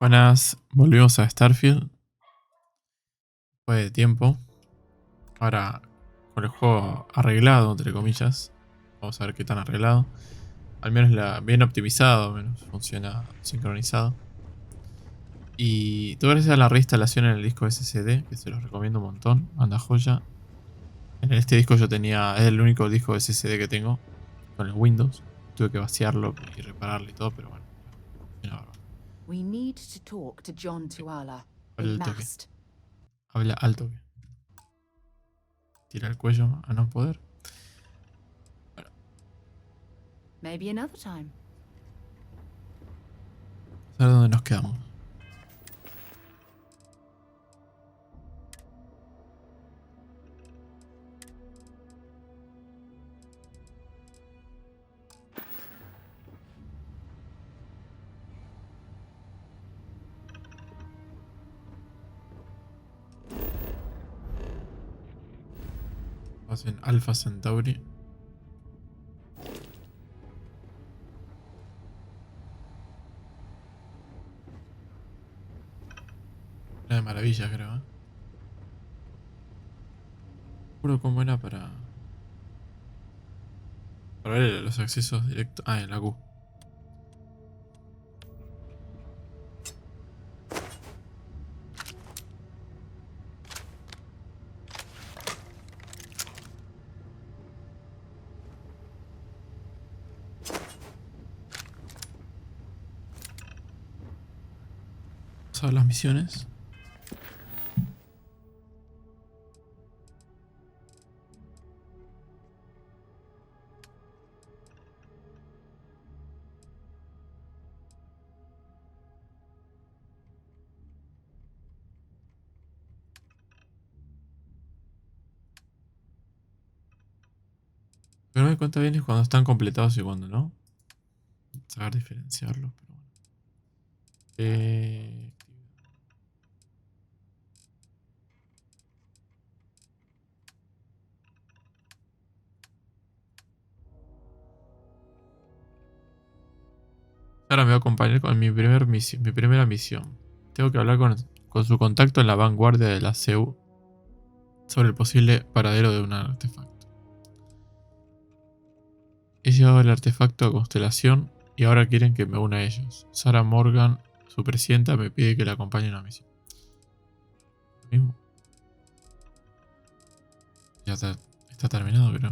Buenas, volvimos a Starfield. Después de tiempo. Ahora con el juego arreglado, entre comillas. Vamos a ver qué tan arreglado. Al menos bien optimizado, al menos funciona sincronizado. Y todo gracias a la reinstalación en el disco SSD, que se los recomiendo un montón. Anda joya. En este disco yo tenía, es el único disco SSD que tengo con el Windows. Tuve que vaciarlo y repararlo y todo, pero bueno. Funciona bárbaro. We need to talk to John Tuala. Habla We al toque. must. Habla al toque. Tira el cuello a no poder. Maybe another time. A ver dónde nos quedamos. Vas en Alpha Centauri. Una de maravillas, creo, ¿eh? Juro cómo era para ver los accesos directos. Ah, en la Q. Vamos a ver las misiones. Pero me doy cuenta bien es cuando están completados y cuando no. Saber diferenciarlos, pero bueno. Ahora me va a acompañar con mi primera misión. Tengo que hablar con su contacto en la vanguardia de la CEU sobre el posible paradero de un artefacto. He llevado el artefacto a Constelación y ahora quieren que me una a ellos. Sarah Morgan, su presidenta, me pide que la acompañe en la misión. Lo mismo. Ya está terminado, creo.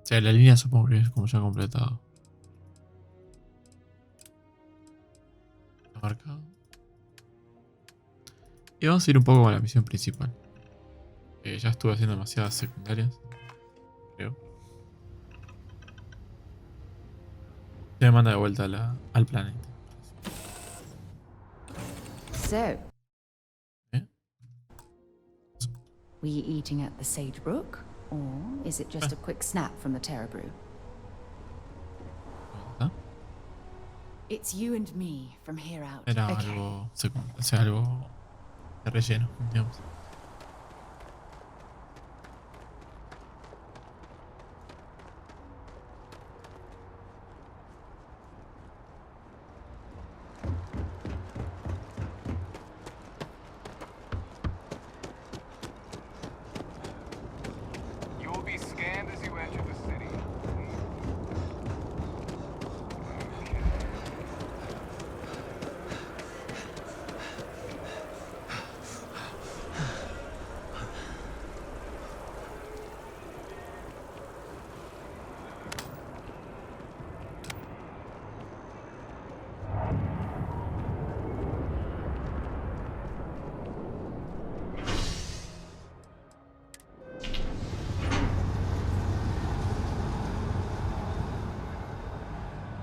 O sea, la línea supongo que es como ya completado. Está marcado. Y vamos a ir un poco con la misión principal. Ya estuve haciendo demasiadas secundarias, creo. Se me manda de vuelta al planeta. So, ¿Eh? were you eating at the Sage Brook? Or is it just a quick snap from the Terra Brew? ¿Ah? It's you and me from here out. Era Okay. algo secundario, o sea, algo de relleno, digamos.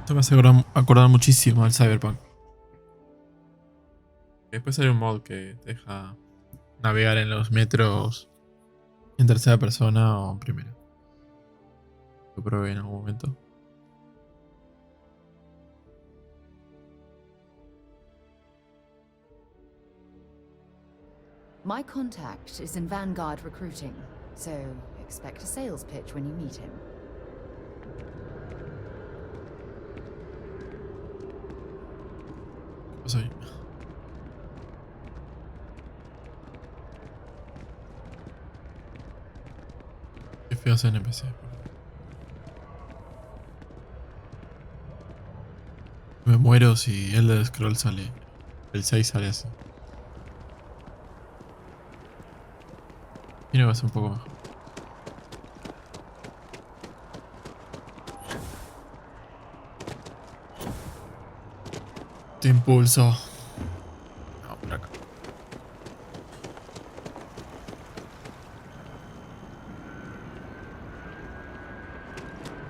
Esto me hace acordar muchísimo al Cyberpunk. Después hay un mod que te deja navegar en los metros en tercera persona o en primera. Lo probé en algún momento. My contact is in Vanguard recruiting, so expect a sales pitch when you meet him. Soy. Qué feo hacer NPC. Me muero si el del scroll sale. El 6 sale así. Tiene que va a ser un poco mejor. Te impulso. No, por acá.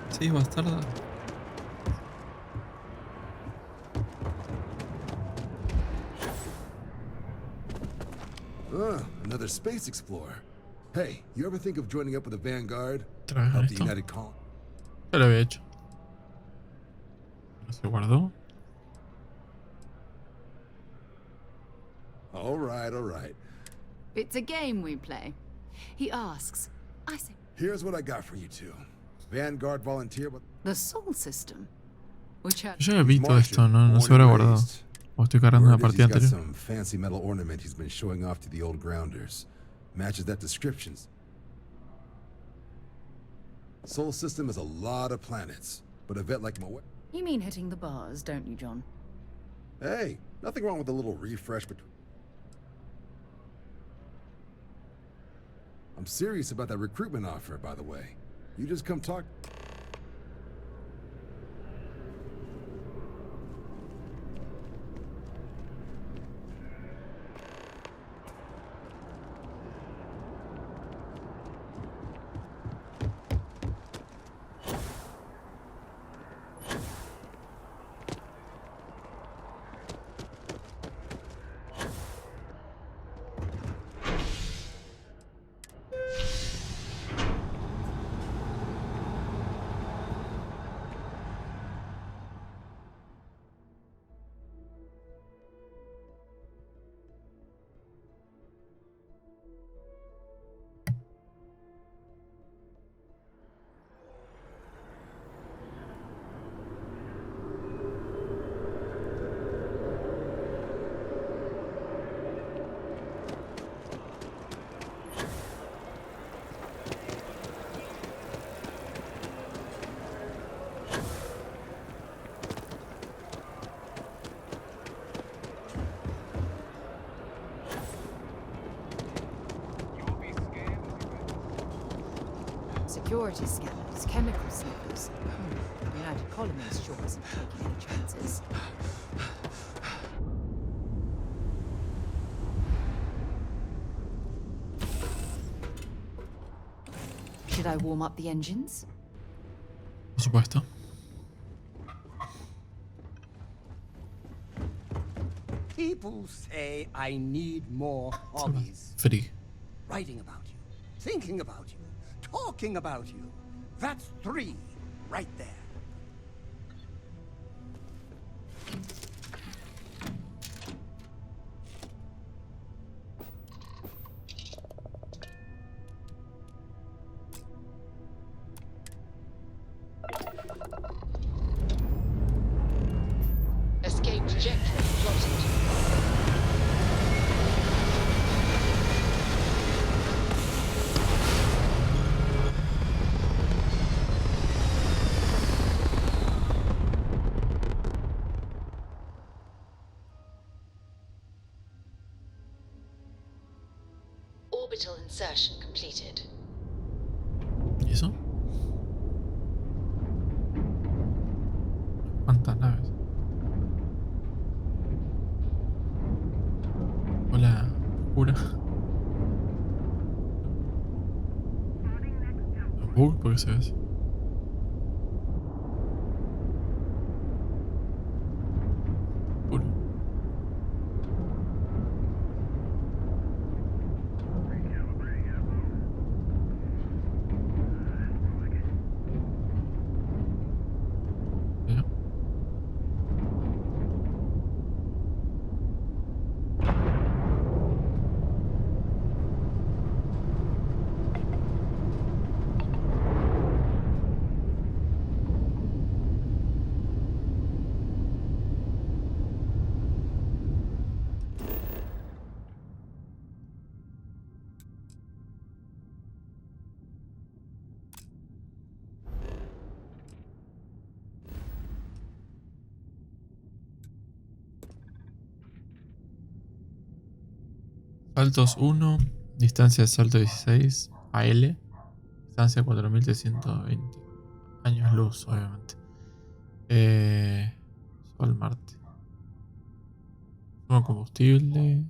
Sí, bastarda. Another space explorer. Hey, you ever think of joining up with the Vanguard? Trabajar Help the esto. United Colony? Ya lo había hecho. ¿No se guardó? All right. It's a game we play. He asks. I say, Here's what I got for you two. Vanguard volunteer, but the Sol System. Which had Yo ya vi todo esto, no se habrá guardado. O estoy cargando la word is partida he's got anterior. some fancy metal ornament he's been showing off to the old grounders. Matches that description. Sol System has a lot of planets, but a vet like my You mean hitting the bars, don't you, John? Hey, nothing wrong with a little refresh, but I'm serious about that recruitment offer, by the way. You just come talk. Security scanners, chemical sniffers. The United Colonies sure isn't taking any chances. Should I warm up the engines? Por supuesto. People say I need more hobbies. Free. Writing about you, thinking about you, talking about you. That's 3 right there. Escape trajectory plotted. Orbital insertion completed. ¿Y eso? ¿Cuántas naves? Hola, oscura. ¿Bug? ¿Por qué se ve así? Oscuro. ¿Ya? Saltos 1, distancia de salto 16, AL, distancia 4320 años luz, obviamente. Sol, Marte. Consumo combustible.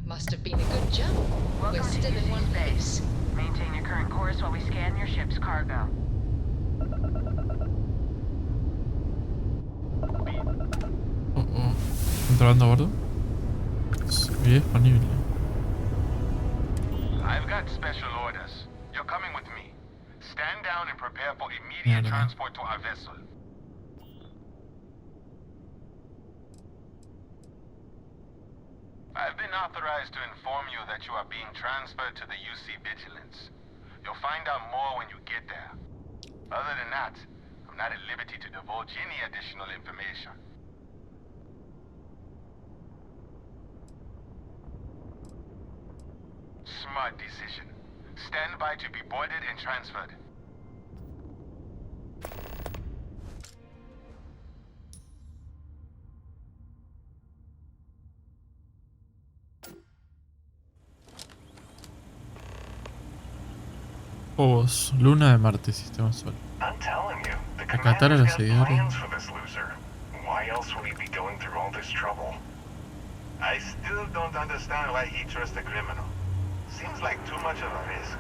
Must have been a good jump. We're still in one place. Maintain your current course while we scan your ship's cargo. Contrabando a bordo. Bien disponible. I've got special orders. You're coming with me. Stand down and prepare for immediate transport to our vessel. I've been authorized to inform you that you are being transferred to the UC Vigilance. You'll find out more when you get there. Other than that, I'm not at liberty to divulge any additional information. Smart decision. Stand by to be boarded and transferred. Juegos, Luna de Marte, Sistema Solar. I'm telling you, the Acatar a commander's los got seguidores. plans for this loser. Why else would he be going through all this trouble? I still don't understand why he trusts a criminal. Seems like too much of a risk.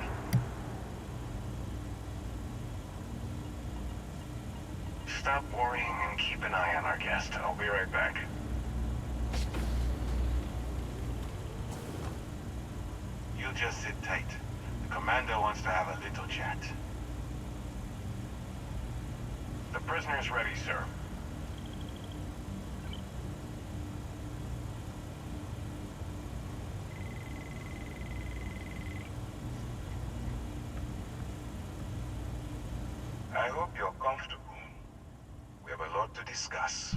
Stop worrying and keep an eye on our guest. I'll be right back. You just sit tight. The commander wants to have a little chat. The prisoner's ready, sir. I hope you're comfortable. We have a lot to discuss.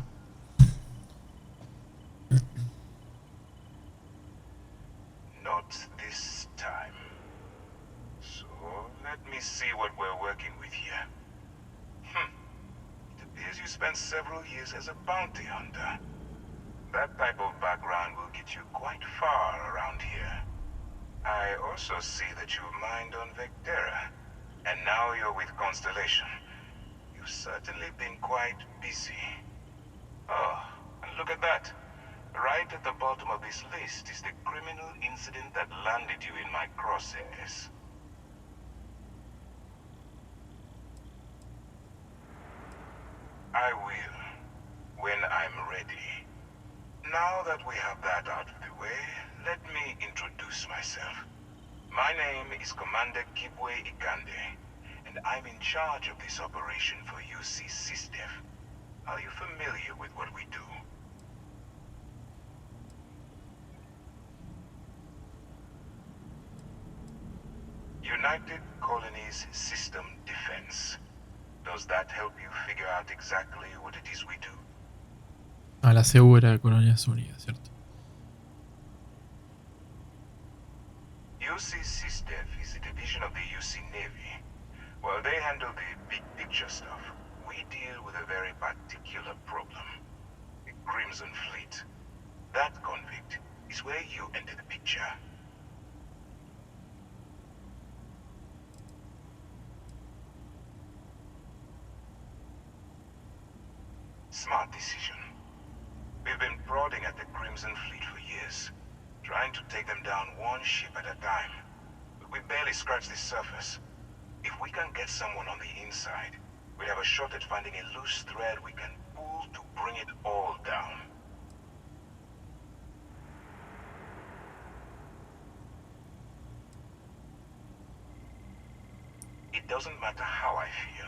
Not this time. So, let me see what we're working with here. It appears you spent several years as a bounty hunter. That type of background will get you quite far around here. I also see that you've mined on Vectera, and now you're with Constellation. You've certainly been quite busy. Oh, and look at that. Right at the bottom of this list is the criminal incident that landed you in my crosshairs. I will, when I'm ready. Now that we have that out of the way, let me introduce myself. My name is Commander Kibwe Ikande, and I'm in charge of this operation for UC SysDef. Are you familiar with what we do? United Colonies System Defense. Does that help you figure out exactly what it is we do? A la segura de Colonias Unidas, ¿cierto? UC SysDef is a division of the UC Navy. While they handle the big picture stuff, we deal with a very particular problem. The Crimson Fleet. That convict is where you enter the picture. Smart decision. We've been prodding at the Crimson Fleet for years, trying to take them down one ship at a time. But we barely scratched the surface. If we can get someone on the inside, we have a shot at finding a loose thread we can pull to bring it all down. It doesn't matter how I feel.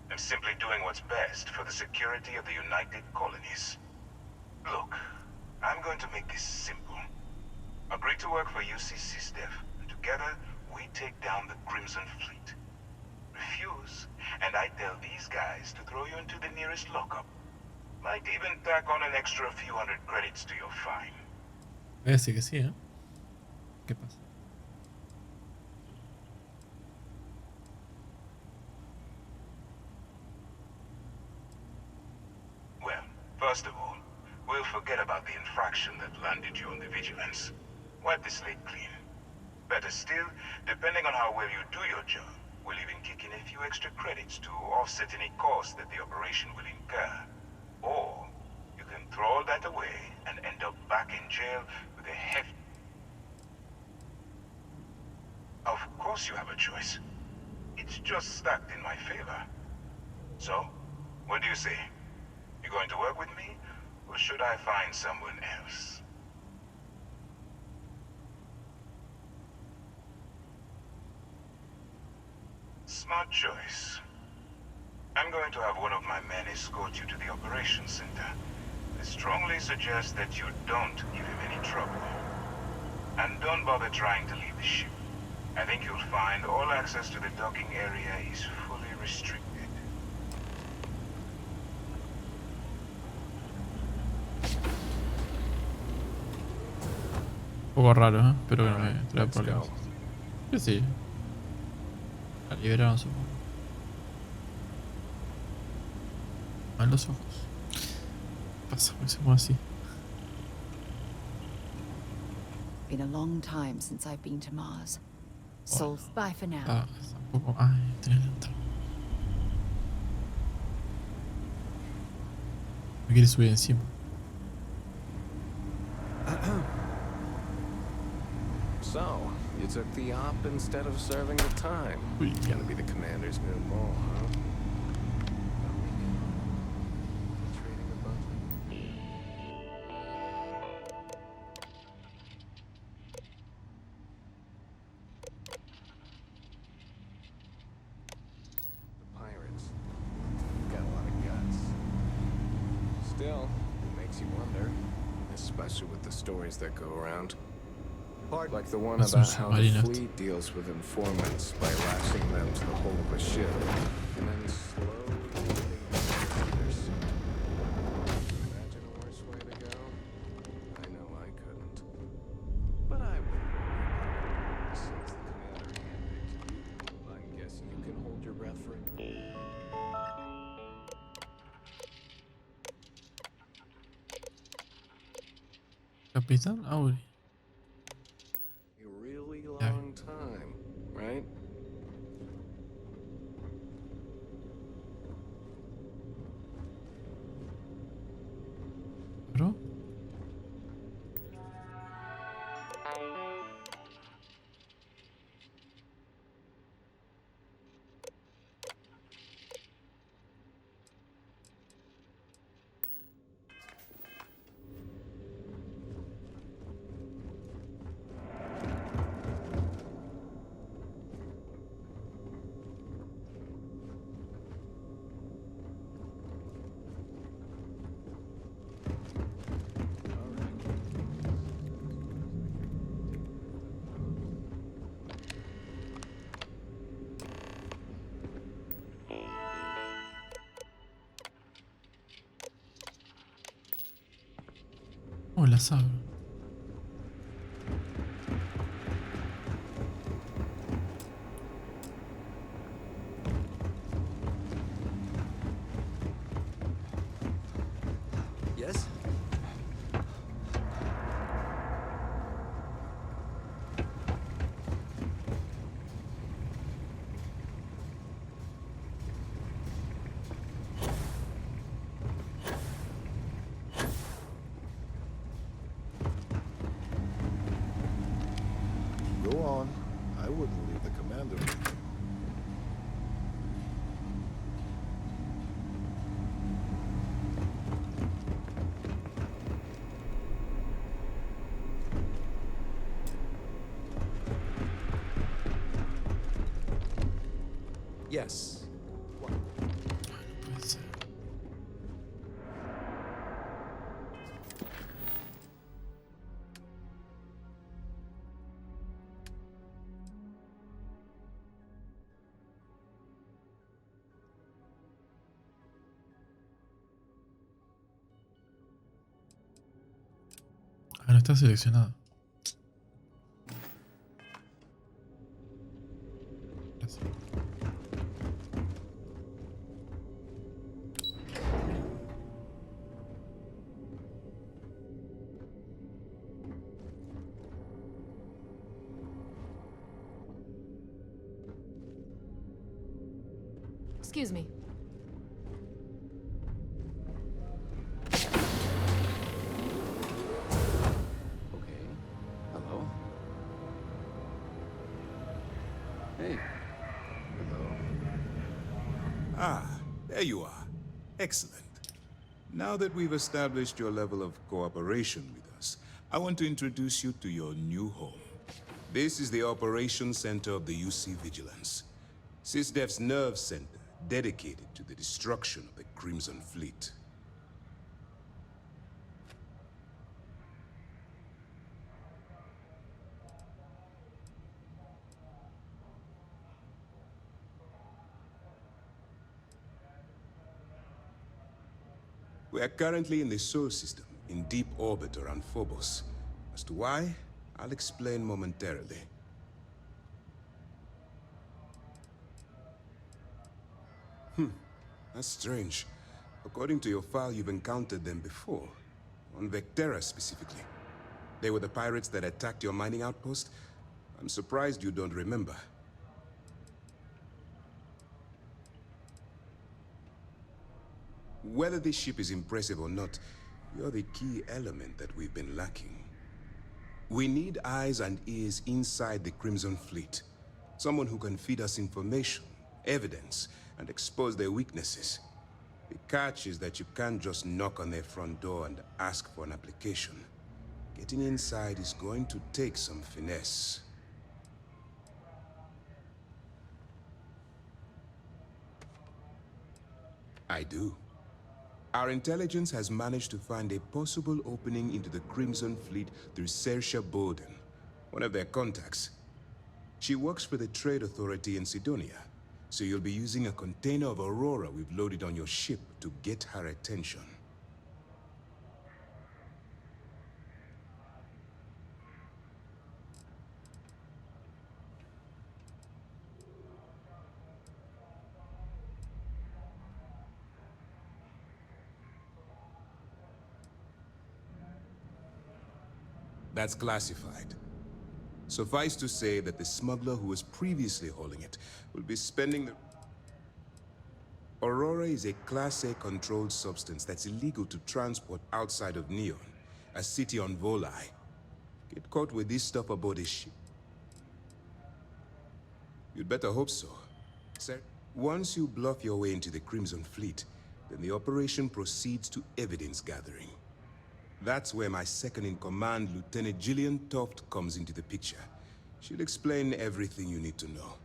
I'm simply doing what's best for the security of the United Colonies. Look, I'm going to make this simple. Agree to work for UC SysDef and to together, we take down the Crimson Fleet. Refuse, and I tell these guys to throw you into the nearest lockup. Might even tack on an extra few hundred credits to your fine. Parece que sí, ¿eh? ¿Qué pasa? Well, first of all, we'll forget about the infraction that landed you on the Vigilance. Wipe the slate clean. Better still, depending on how well you do your job, we'll even kick in a few extra credits to offset any cost that the operation will incur. Or, you can throw all that away and end up back in jail with a hefty... Of course you have a choice. It's just stacked in my favor. So, what do you say? You going to work with me, or should I find someone else? Smart choice. I'm going to have one of my men escort you to the operations center. I strongly suggest that you don't give him any trouble. And don't bother trying to leave the ship. I think you'll find all access to the docking area is fully restricted. Un poco raro, ¿eh? Espero que no me traiga problemas. Yo sí. La liberaron, supongo. A los ojos. ¿Qué pasa? ¿Por qué se mueve así? Been a long time since I've been to Mars. So bye for now. Ah, tampoco. Ay, tenía lento. Me quiere subir encima. So, you took the op instead of serving the time. Uy. Gonna be the commander's new mole, huh? The pirates got a lot of guts. Still, it makes you wonder, especially with the stories that go around. Like the one That's some about how the submarine. fleet deals with informants by lashing them to the hull of a ship, and then slowly getting prisoners. Imagine a worse way to go? I know I couldn't. But I wouldn't worry about it. Since the commander handpicked you, I'm guessing you can hold your breath for Capitán Auri. a really long time, right? ¿Pero? Hola, sabe. Yes? Go on. I wouldn't leave the commander. Yes. Puede ser. está seleccionado. Gracias. Excuse me. Okay. Hello. Hey. Hello. Ah, there you are. Excellent. Now that we've established your level of cooperation with us, I want to introduce you to your new home. This is the Operations Center of the UC Vigilance. SysDef's nerve center, dedicated to the destruction of the Crimson Fleet. We are currently in the Sol system, in deep orbit around Phobos. As to why, I'll explain momentarily. That's strange. According to your file, you've encountered them before. On Vectera specifically. They were the pirates that attacked your mining outpost? I'm surprised you don't remember. Whether this ship is impressive or not, you're the key element that we've been lacking. We need eyes and ears inside the Crimson Fleet. Someone who can feed us information, evidence, and expose their weaknesses. The catch is that you can't just knock on their front door and ask for an application. Getting inside is going to take some finesse. I do. Our intelligence has managed to find a possible opening into the Crimson Fleet through Saoirse Bowden, one of their contacts. She works for the Trade Authority in Sidonia, so you'll be using a container of Aurora we've loaded on your ship to get her attention. That's classified. Suffice to say that the smuggler who was previously holding it will be spending the... Aurora is a Class A controlled substance that's illegal to transport outside of Neon, a city on Volai. Get caught with this stuff aboard a ship. You'd better hope so. Sir, once you bluff your way into the Crimson Fleet, then the operation proceeds to evidence gathering. That's where my second-in-command, Lieutenant Gillian Toft, comes into the picture. She'll explain everything you need to know.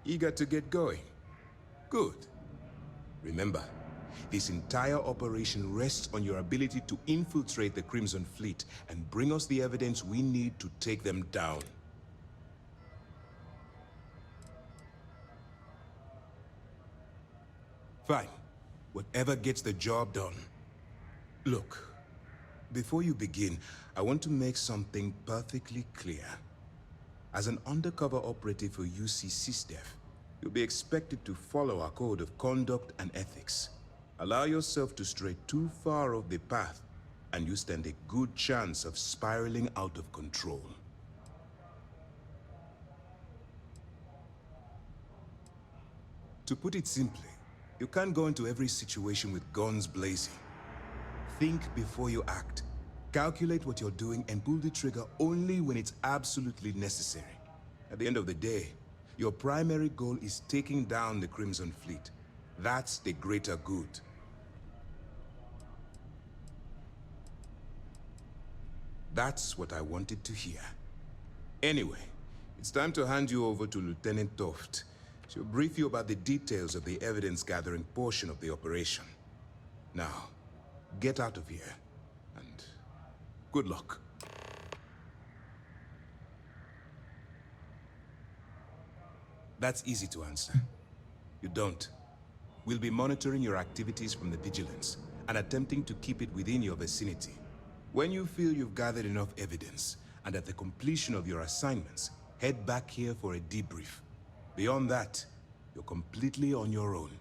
Eager to get going? Good. Remember, this entire operation rests on your ability to infiltrate the Crimson Fleet and bring us the evidence we need to take them down. Fine. Whatever gets the job done. Look, before you begin, I want to make something perfectly clear. As an undercover operative for UC SysDef, you'll be expected to follow our code of conduct and ethics. Allow yourself to stray too far off the path, and you stand a good chance of spiraling out of control. To put it simply, you can't go into every situation with guns blazing. Think before you act. Calculate what you're doing and pull the trigger only when it's absolutely necessary. At the end of the day, your primary goal is taking down the Crimson Fleet. That's the greater good. That's what I wanted to hear. Anyway, it's time to hand you over to Lieutenant Toft. She'll brief you about the details of the evidence-gathering portion of the operation. Now, get out of here, and good luck. That's easy to answer. You don't. We'll be monitoring your activities from the vigilance and attempting to keep it within your vicinity. When you feel you've gathered enough evidence, and at the completion of your assignments, head back here for a debrief. Beyond that, you're completely on your own.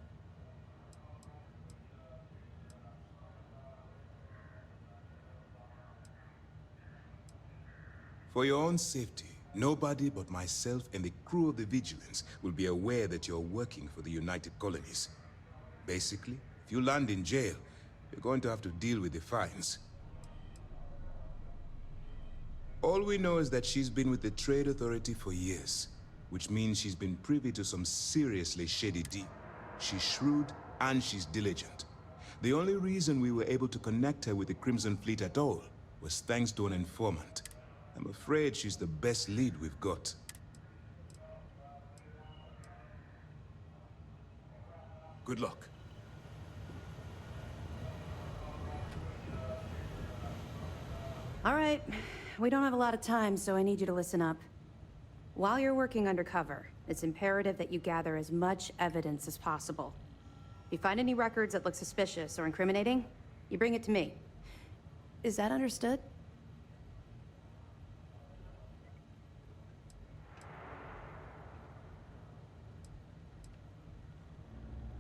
For your own safety, nobody but myself and the crew of the Vigilance will be aware that you're working for the United Colonies. Basically, if you land in jail, you're going to have to deal with the fines. All we know is that she's been with the Trade Authority for years, which means she's been privy to some seriously shady deeds. She's shrewd and she's diligent. The only reason we were able to connect her with the Crimson Fleet at all was thanks to an informant. I'm afraid she's the best lead we've got. Good luck. All right. We don't have a lot of time, so I need you to listen up. While you're working undercover, it's imperative that you gather as much evidence as possible. If you find any records that look suspicious or incriminating, you bring it to me. Is that understood?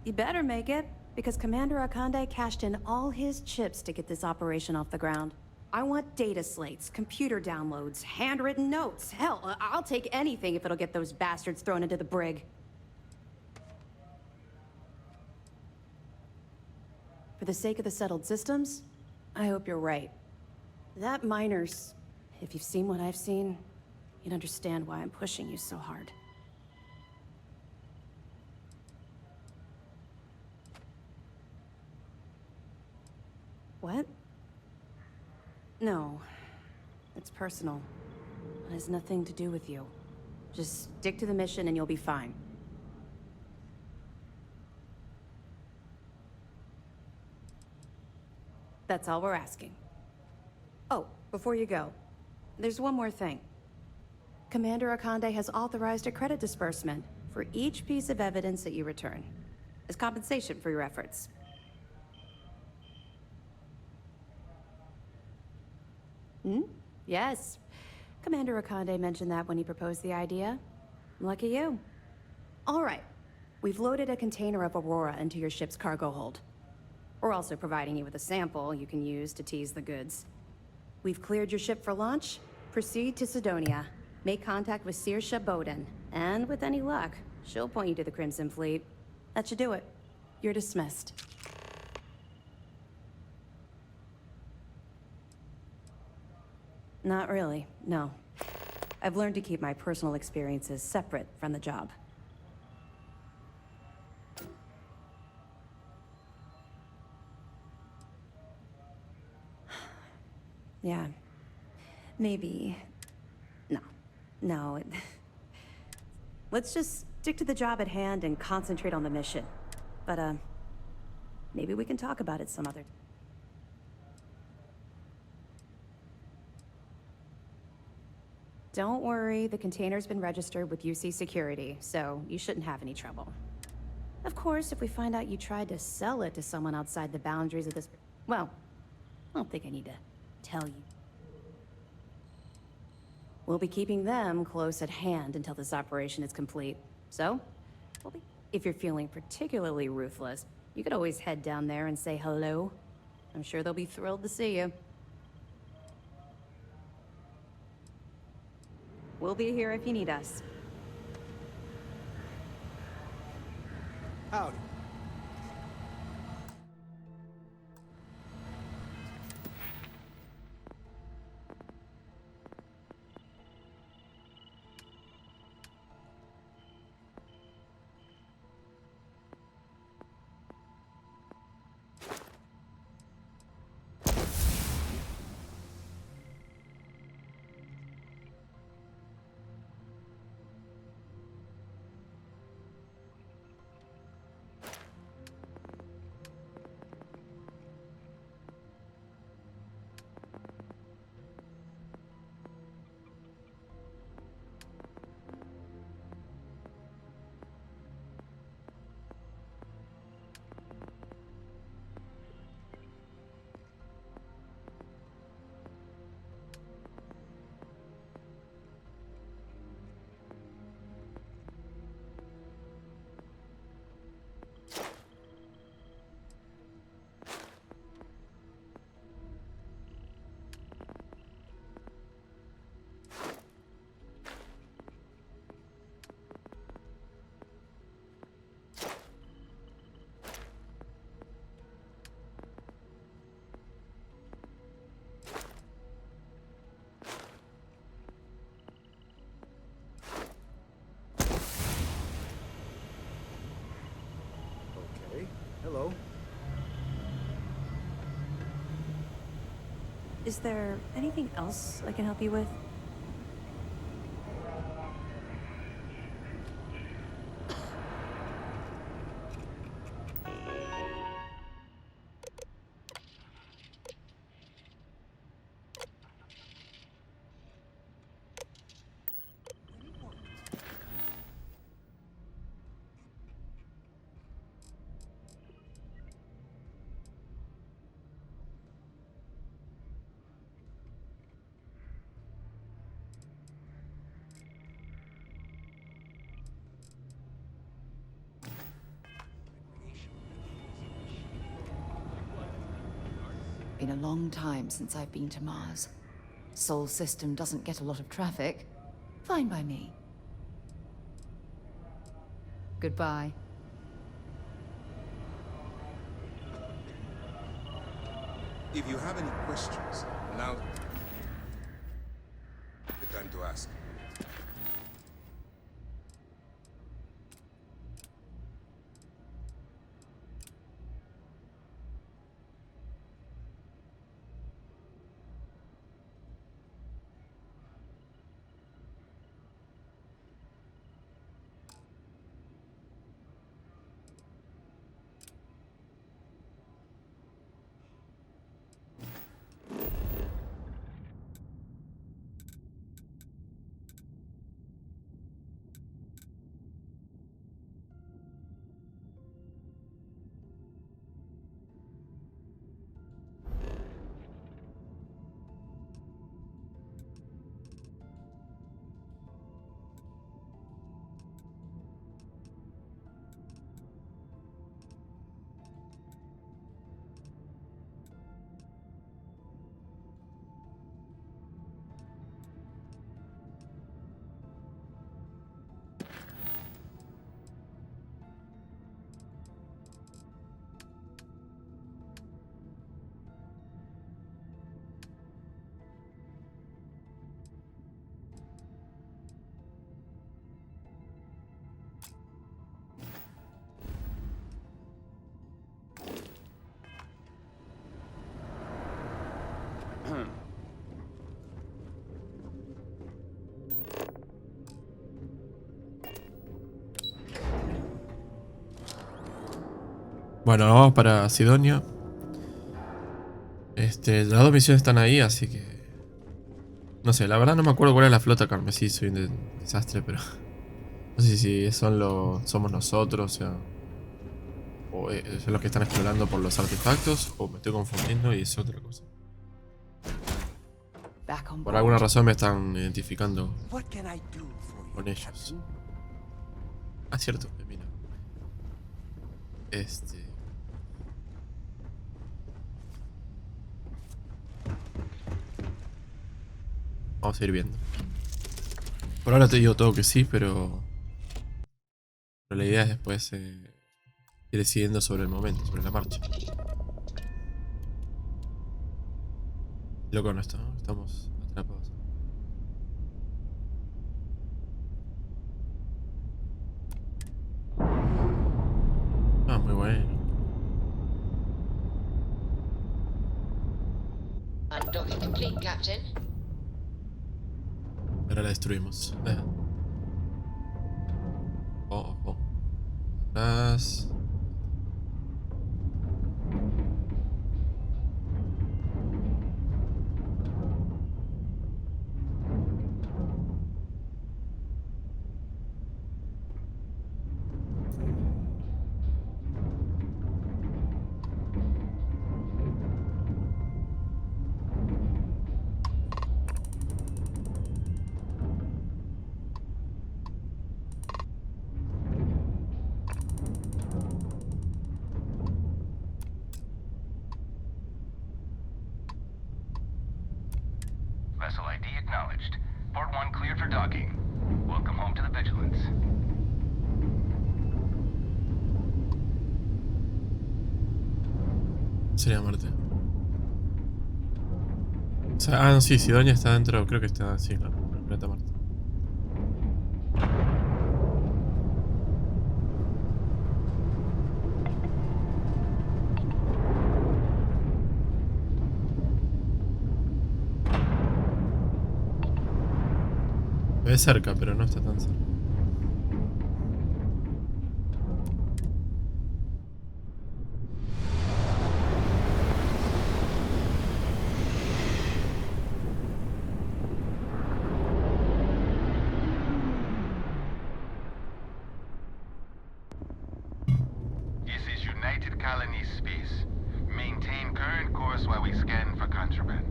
You better make it, because Commander Akande cashed in all his chips to get this operation off the ground. I want data slates, computer downloads, handwritten notes. Hell, I'll take anything if it'll get those bastards thrown into the brig. For the sake of the settled systems, I hope you're right. That miner's... If you've seen what I've seen, you'd understand why I'm pushing you so hard. What? No. It's personal. It has nothing to do with you. Just stick to the mission and you'll be fine. That's all we're asking. Oh, before you go, there's one more thing. Commander Akande has authorized a credit disbursement for each piece of evidence that you return, as compensation for your efforts. Yes. Commander Akande mentioned that when he proposed the idea. Lucky you. All right. We've loaded a container of Aurora into your ship's cargo hold. We're also providing you with a sample you can use to tease the goods. We've cleared your ship for launch. Proceed to Sidonia. Make contact with Saoirse Bowden. And with any luck, she'll point you to the Crimson Fleet. That should do it. You're dismissed. Not really, no. I've learned to keep my personal experiences separate from the job. Yeah. Maybe... No. Let's just stick to the job at hand and concentrate on the mission. But, maybe we can talk about it some other time. Don't worry, the container's been registered with UC Security, so you shouldn't have any trouble. Of course, if we find out you tried to sell it to someone outside the boundaries of this... Well, I don't think I need to tell you. We'll be keeping them close at hand until this operation is complete. So, if you're feeling particularly ruthless, you could always head down there and say hello. I'm sure they'll be thrilled to see you. We'll be here if you need us. Howdy. Is there anything else I can help you with? Been a long time since I've been to Mars. Sol system doesn't get a lot of traffic. Fine by me. Goodbye. If you have any questions, now the time to ask. Bueno, vamos para Sidonia. Las dos misiones están ahí, así que... No sé, la verdad no me acuerdo cuál es la flota carmesí, soy un desastre, pero... No sé si somos nosotros, o son los que están explorando por los artefactos, o me estoy confundiendo y es otra cosa. Por alguna razón me están identificando con ellos. Ah, cierto, mira. Vamos a ir viendo. Por ahora te digo todo que sí, pero la idea es después ir decidiendo sobre el momento, sobre la marcha. Loco no está, ¿no? Estamos atrapados. Ah, muy bueno. Undocking complete, Captain. Ahora la destruimos. Oh, oh. Atrás. Vessel ID acknowledged. Port 1 cleared for docking. Welcome home to the Vigilance. Sería Marte. O sea, no, sí, Sidonia está dentro, creo que está, sí, claro, en el planeta Marte. ve cerca, pero no está tan cerca. This is United Colonies space. Maintain current course while we scan for contraband.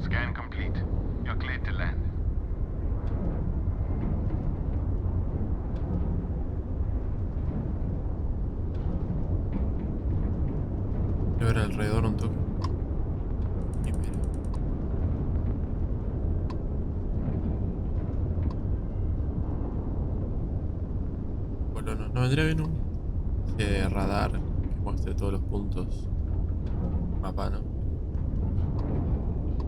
Scan complete. You're cleared to land. Voy a ver alrededor un toque. Primero. Bueno, no vendría bien un radar que muestre todos los puntos. Mapa, ¿no?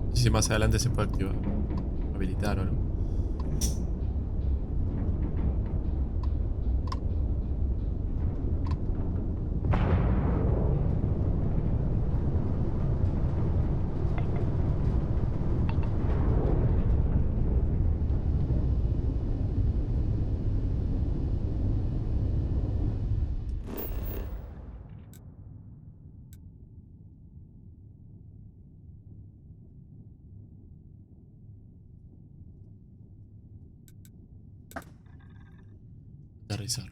No sé si más adelante se puede activar, habilitar o no. Aterrizar.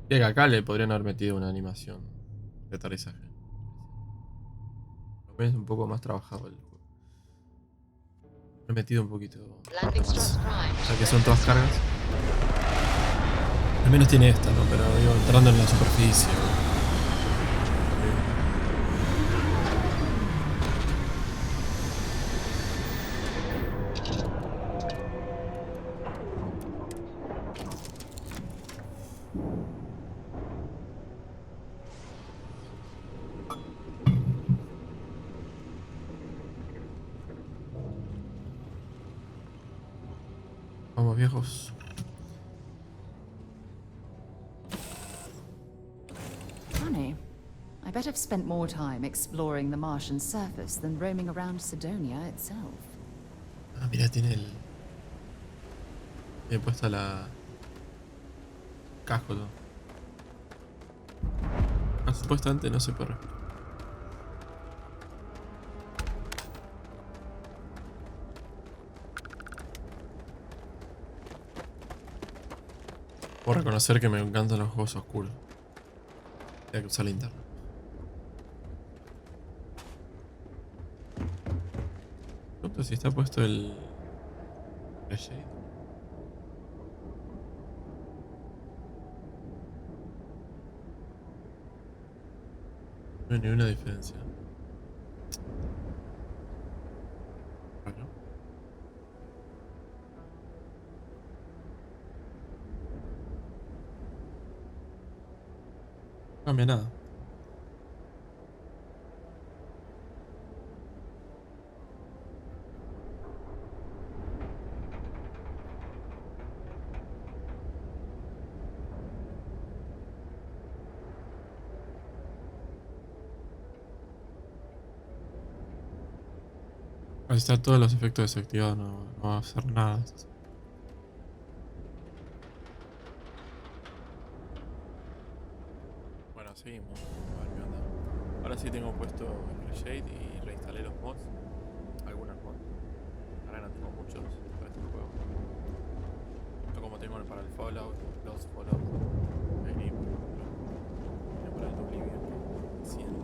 Y acá le podrían haber metido una animación de aterrizaje. Lo es un poco más trabajado el juego. Lo he metido un poquito más. O sea que son todas cargas. Al menos tiene esta, ¿no? Pero digo, entrando en la superficie. Vamos, viejos. Funny. I bet I've spent more time exploring the Martian surface than roaming around Sidonia itself. Ah, mira, tiene el... Tiene puesta la... casco todo. Ah, supuestamente no se puede respirar. Puedo reconocer que me encantan los juegos oscuros. Hay que usar linterna. Pregunto si está puesto el... Reshade. No hay ninguna diferencia. Bueno. No cambia nada. Al estar todos los efectos desactivados no va a hacer nada. Bueno, seguimos. A ver qué onda. Ahora sí tengo puesto el Reshade y reinstalé los mods. Algunos mods. Ahora no tengo muchos para este juego. No como tengo para el Fallout, los Fallout. Aquí, por ejemplo. Tengo para el Oblivion. 100.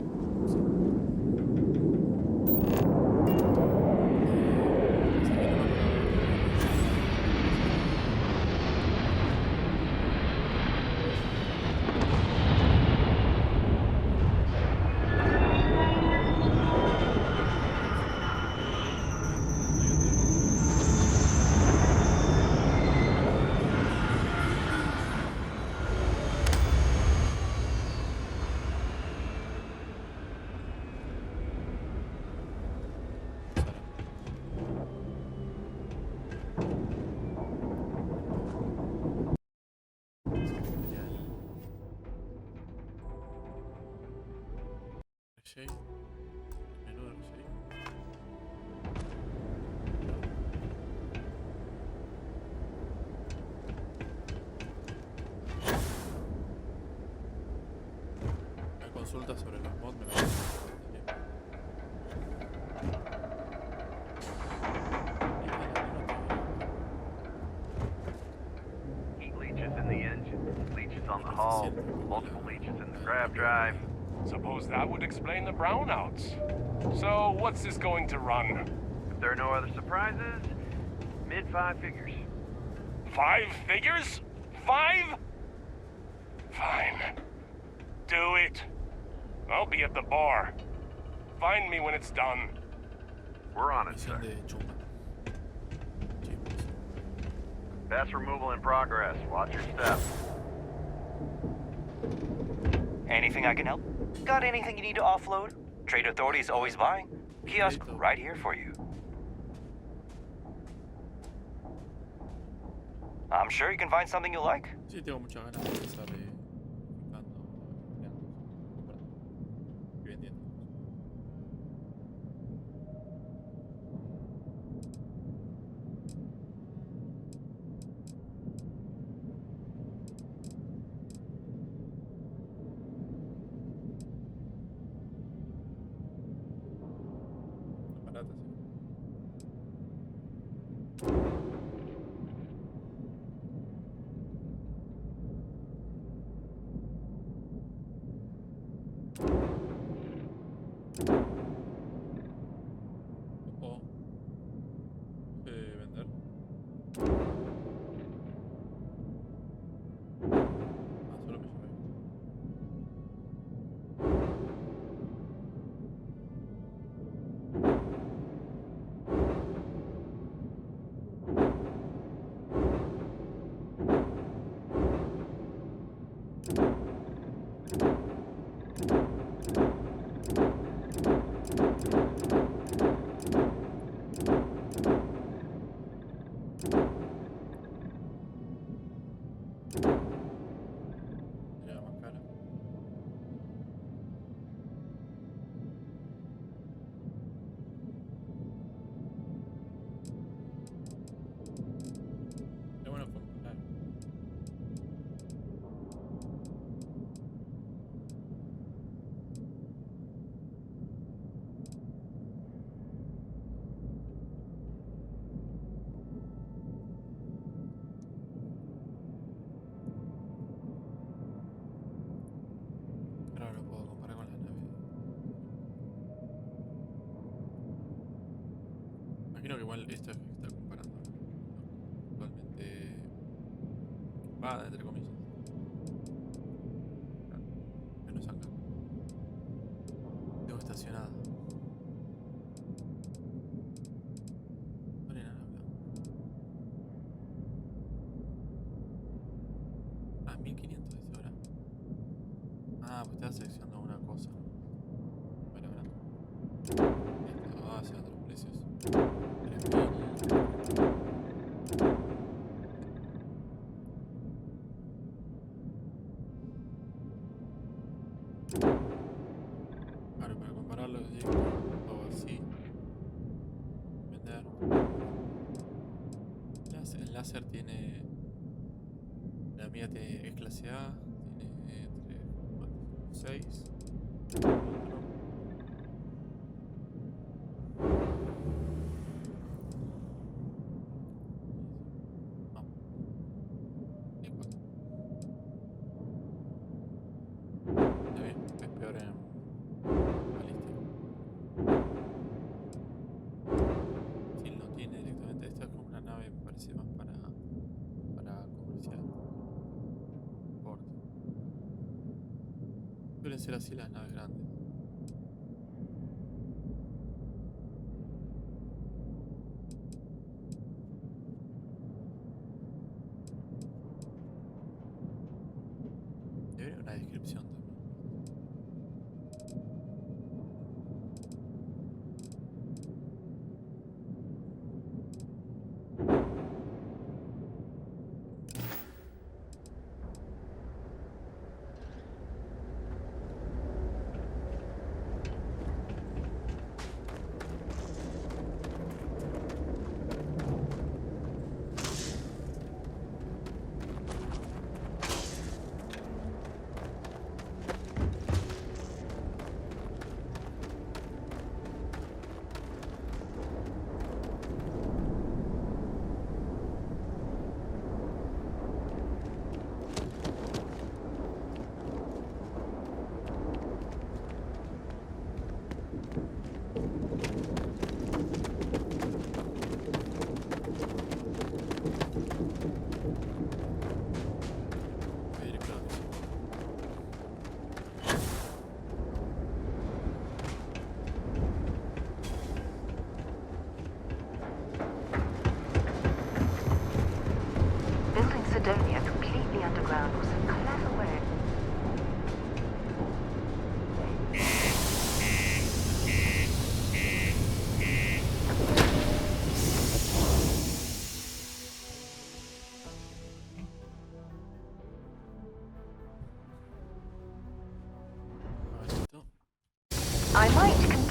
Reshade. Menú de Reshade. Hay consultas sobre los mods, me parece. Heat leeches in the engine, leeches on the hull, multiple leeches in the grav drive. Suppose that would explain the brownouts. So, what's this going to run? If there are no other surprises, mid-5 figures. 5 figures? 5? Fine. Do it. I'll be at the bar. Find me when it's done. We're on it, sir. Vest removal in progress. Watch your step. Anything I can help? Got anything you need to offload? Trade Authority is always buying. Kiosk right here for you. I'm sure you can find something you like. Sí, tengo muchas ganas de empezar buscando, comprando y vendiendo. Baratas, sí. O vender. Solo me llevé. Era más cara. Es bueno comparar. Claro, lo puedo comparar con la nave. Imagino que igual esto es que está comparando actualmente va entre comillas. Claro, menos acá. Tengo estacionada. No hay nada hablado. Ah, 1500 dice ahora. Ah, pues estaba seleccionando una cosa. Bueno, ah, se van los precios. 3000. Claro, para compararlos directo, hago así. Vender. El láser tiene. La mía es clase A. Tiene 6. Es peor en balístico. Sí, no tiene directamente. Esta es como una nave, me parece más para comercial. Porte. Suelen ser así las naves grandes. Debería haber una descripción también.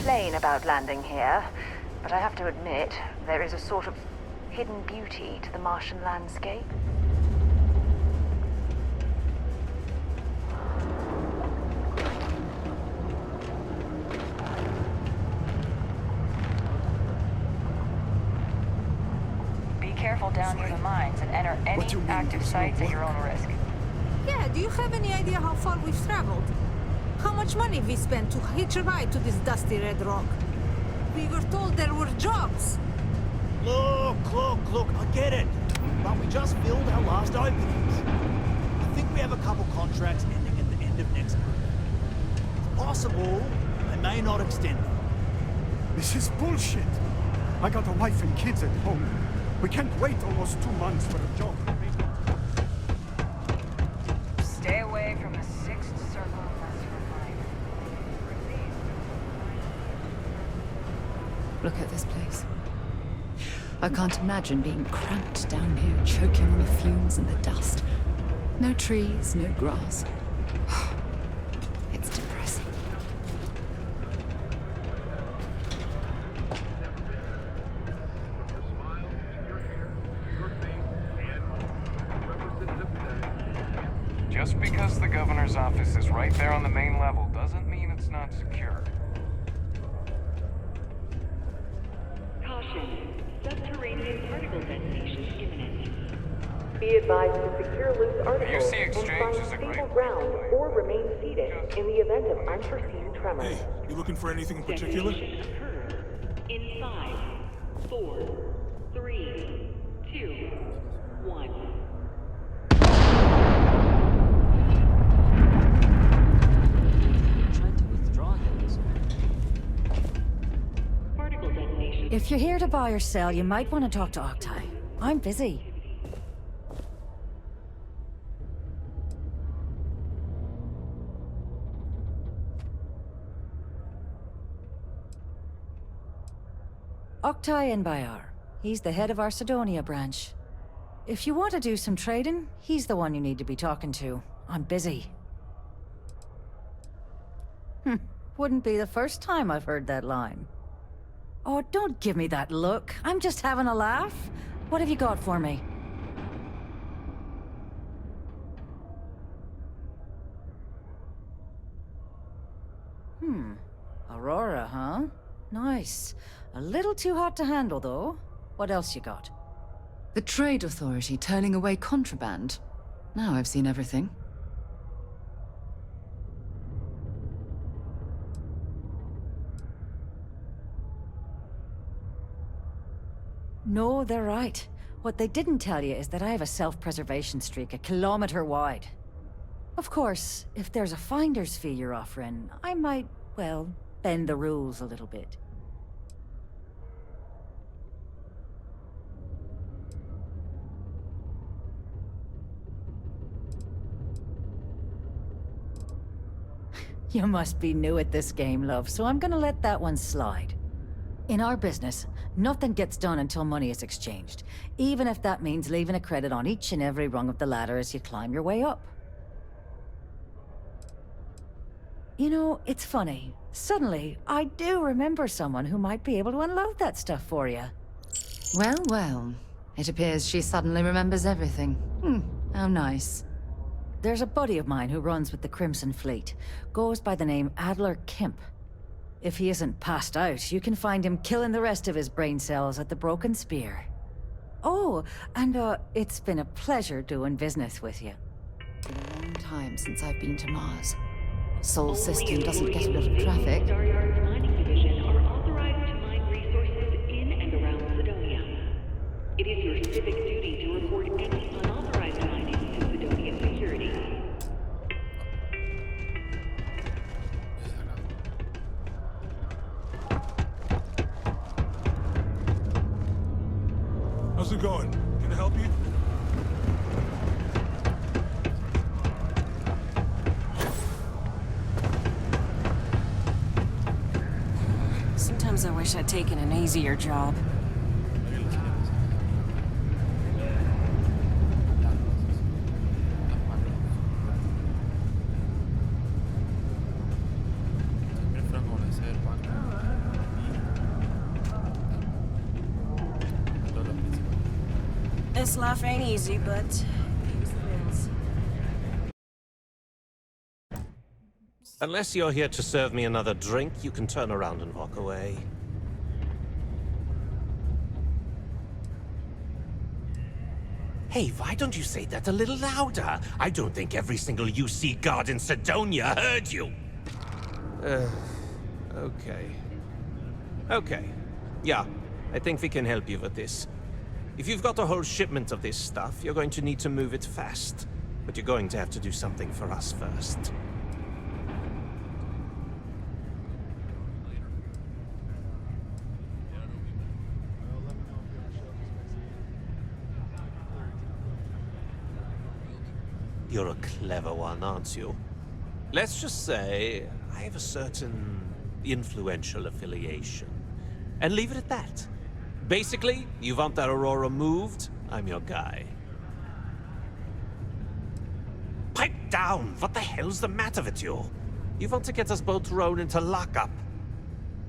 complain about landing here, but I have to admit, there is a sort of hidden beauty to the Martian landscape. Be careful down near the mines and enter any active sites at your own risk. Yeah, do you have any idea how far we've traveled? How much money we spent to hitch a ride to this dusty red rock? We were told there were jobs. Look, I get it. But we just filled our last openings. I think we have a couple contracts ending at the end of next month. It's possible they may not extend them. This is bullshit. I got a wife and kids at home. We can't wait almost 2 months for a job. Stay away from the sixth circle unless you're fine. Look at this place. I can't imagine being cramped down here, choking on the fumes and the dust. No trees, no grass. It's depressing. Just because the governor's office is right there on the main level doesn't mean it's not secure. Caution. Subterranean particle detonation imminent. Be advised to secure loose articles and find stable ground or remain seated in the event of unforeseen tremors. Hey, you looking for anything in particular? Detonation occurs in 5, 4, 3, 2, 1. If you're here to buy or sell, you might want to talk to Octai. I'm busy. Octai Bayar. He's the head of our Sidonia branch. If you want to do some trading, he's the one you need to be talking to. I'm busy. Wouldn't be the first time I've heard that line. Oh, don't give me that look. I'm just having a laugh. What have you got for me? Aurora, huh? Nice. A little too hot to handle, though. What else you got? The Trade Authority turning away contraband. Now I've seen everything. No, they're right. What they didn't tell you is that I have a self-preservation streak 1 kilometer wide. Of course, if there's a finder's fee you're offering, I might, well, bend the rules a little bit. You must be new at this game, love, so I'm gonna let that one slide. In our business, nothing gets done until money is exchanged, even if that means leaving a credit on each and every rung of the ladder as you climb your way up. You know, it's funny. Suddenly, I do remember someone who might be able to unload that stuff for you. Well. It appears she suddenly remembers everything. How nice. There's a buddy of mine who runs with the Crimson Fleet. Goes by the name Adler Kemp. If he isn't passed out, you can find him killing the rest of his brain cells at the Broken Spear. Oh, and it's been a pleasure doing business with you. It's been a long time since I've been to Mars. Sol system doesn't get a lot of traffic. Staryard's mining division are authorized to mine resources in and around Sidonia. It is your civic duty to report any unauthorized mining to Sidonia security. How's it going? Can I help you? Sometimes I wish I'd taken an easier job. This life ain't easy, but it pays the bills. Unless you're here to serve me another drink, you can turn around and walk away. Hey, why don't you say that a little louder? I don't think every single UC guard in Sidonia heard you. Okay. Okay. Yeah, I think we can help you with this. If you've got a whole shipment of this stuff, you're going to need to move it fast. But you're going to have to do something for us first. You're a clever one, aren't you? Let's just say I have a certain influential affiliation. And leave it at that. Basically, you want that Aurora moved, I'm your guy. Pipe down! What the hell's the matter with you? You want to get us both thrown into lockup?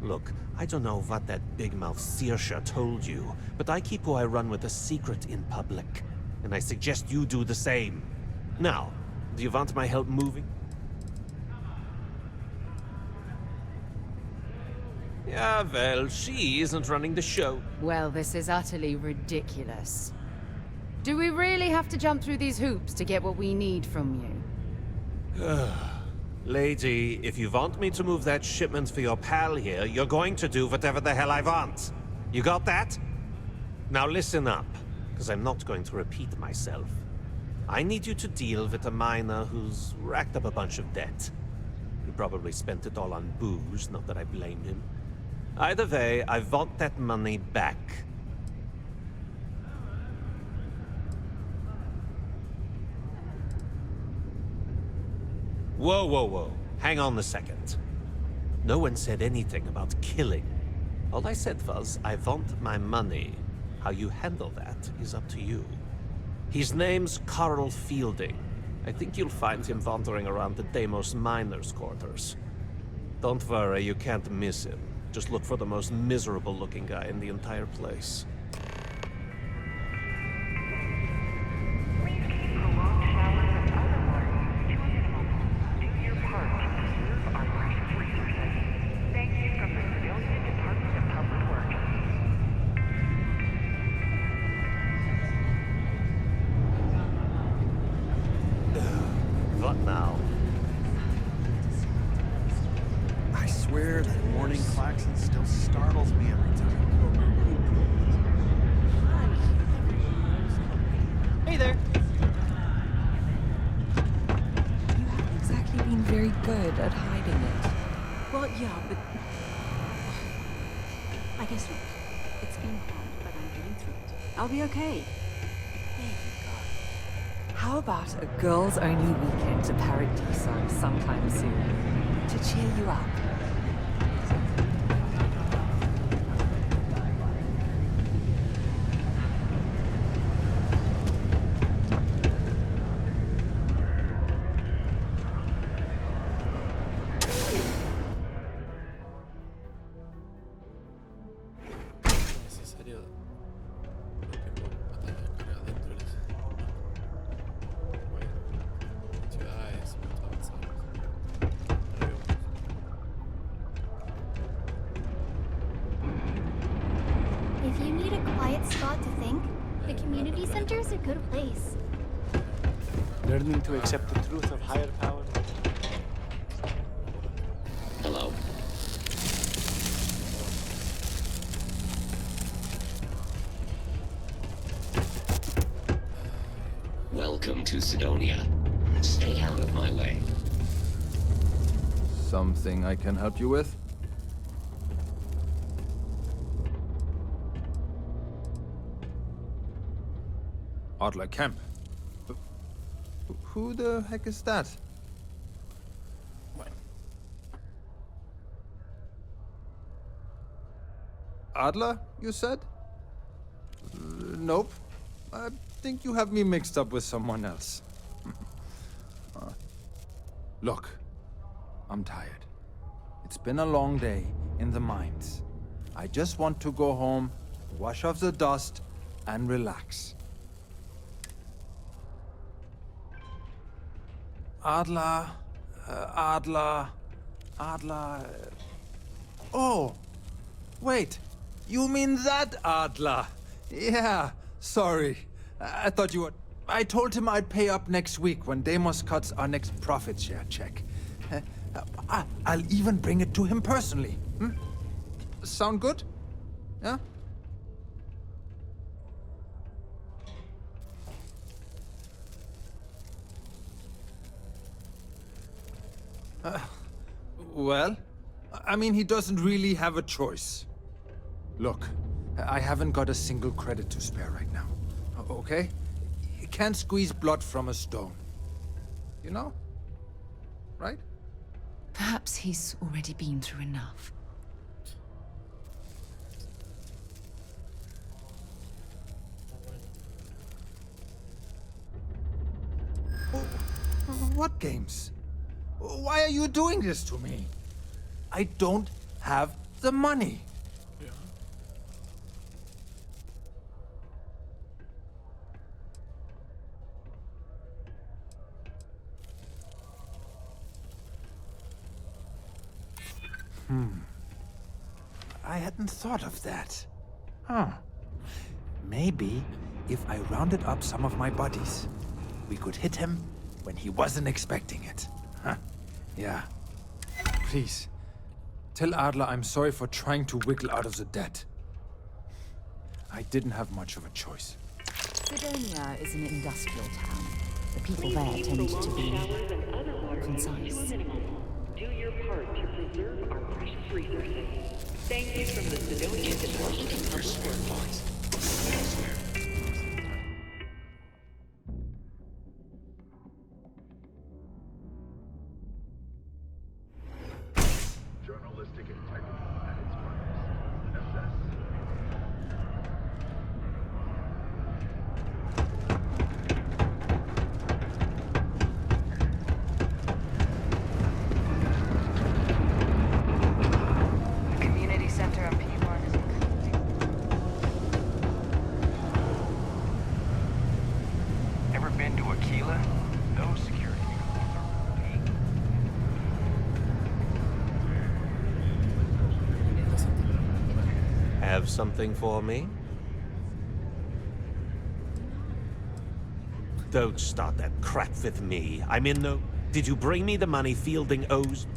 Look, I don't know what that big-mouth Saoirse told you, but I keep who I run with a secret in public. And I suggest you do the same. Now, do you want my help moving? Yeah, well, she isn't running the show. Well, this is utterly ridiculous. Do we really have to jump through these hoops to get what we need from you? Lady, if you want me to move that shipment for your pal here, you're going to do whatever the hell I want. You got that? Now listen up, because I'm not going to repeat myself. I need you to deal with a miner who's racked up a bunch of debt. He probably spent it all on booze, not that I blame him. Either way, I want that money back. Whoa, whoa, whoa. Hang on a second. No one said anything about killing. All I said was, I want my money. How you handle that is up to you. His name's Carl Fielding. I think you'll find him wandering around the Deimos miners' quarters. Don't worry, you can't miss him. Just look for the most miserable-looking guy in the entire place. What now? I swear that warning klaxon still startles me every time. Hey there. You haven't exactly been very good at hiding it. Well, yeah, but I guess not. It's been hard, but I'm getting through it. I'll be okay. How about a girls-only weekend to Paradiso sometime soon? To cheer you up. If you need a quiet spot to think, the community center is a good place. Learning to accept the truth of higher power. Hello. Welcome to Sidonia. Stay out of my way. Something I can help you with? Adler Kemp. Who the heck is that? Adler, you said? Nope. I think you have me mixed up with someone else. Look, I'm tired. It's been a long day in the mines. I just want to go home, wash off the dust, and relax. Adler. Oh, wait. You mean that Adler? Yeah, sorry. I thought you were... I told him I'd pay up next week when Deimos cuts our next profit share check. I'll even bring it to him personally. Sound good? Yeah? Well, I mean, he doesn't really have a choice. Look, I haven't got a single credit to spare right now, okay? You can't squeeze blood from a stone. You know? Right? Perhaps he's already been through enough. What games? Why are you doing this to me? I don't have the money. I hadn't thought of that. Huh. Maybe if I rounded up some of my buddies, we could hit him when he wasn't expecting it. Huh? Yeah. Please, tell Adler I'm sorry for trying to wiggle out of the debt. I didn't have much of a choice. Sidonia is an industrial town. The people there tend to be concise. Do your part to preserve our precious resources. Thank you from the Sidonia Department of Public Works. Journalistic integrity at its finest. The community center on P1 is incomplete. Ever been to Aquila? Those security controls are weak. Have something for me? Don't start that crap with me. I'm in no... Did you bring me the money Fielding owes?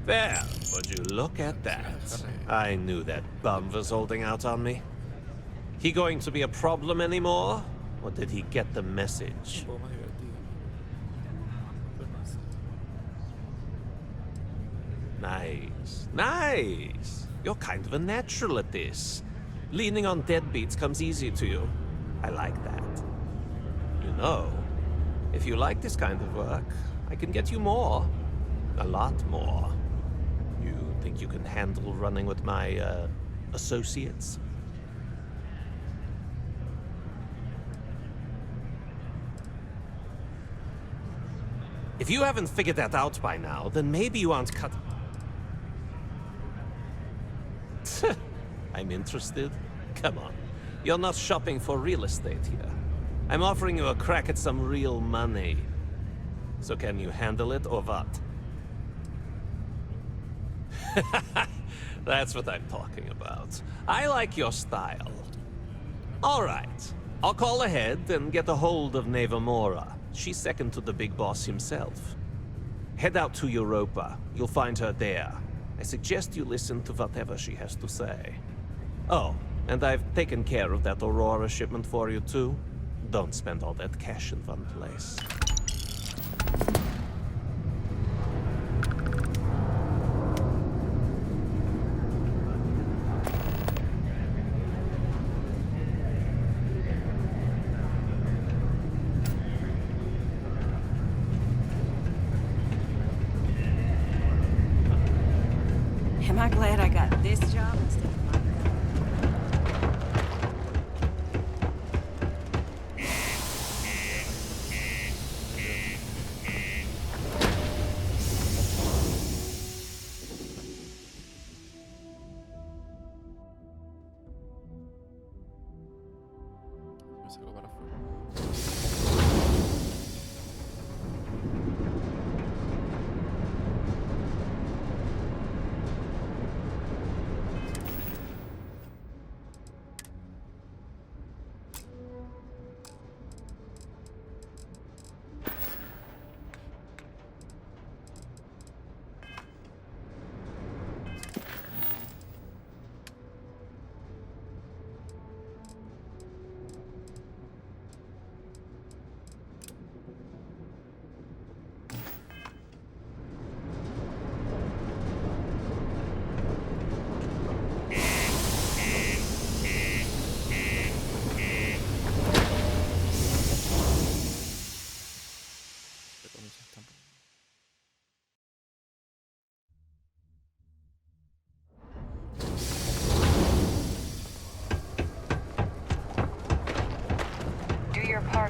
There, would you look at that? I knew that bum was holding out on me. He going to be a problem anymore? Or did he get the message? Nice. Nice! You're kind of a natural at this. Leaning on deadbeats comes easy to you. I like that. You know, if you like this kind of work, I can get you more. A lot more. You think you can handle running with my, associates? If you haven't figured that out by now, then maybe you aren't cut... I'm interested? Come on. You're not shopping for real estate here. I'm offering you a crack at some real money. So can you handle it or what? That's what I'm talking about. I like your style. All right. I'll call ahead and get a hold of Nave. She's second to the big boss himself. Head out to Europa. You'll find her there. I suggest you listen to whatever she has to say. Oh, and I've taken care of that Aurora shipment for you too. Don't spend all that cash in one place. Am I glad I got this job instead of my...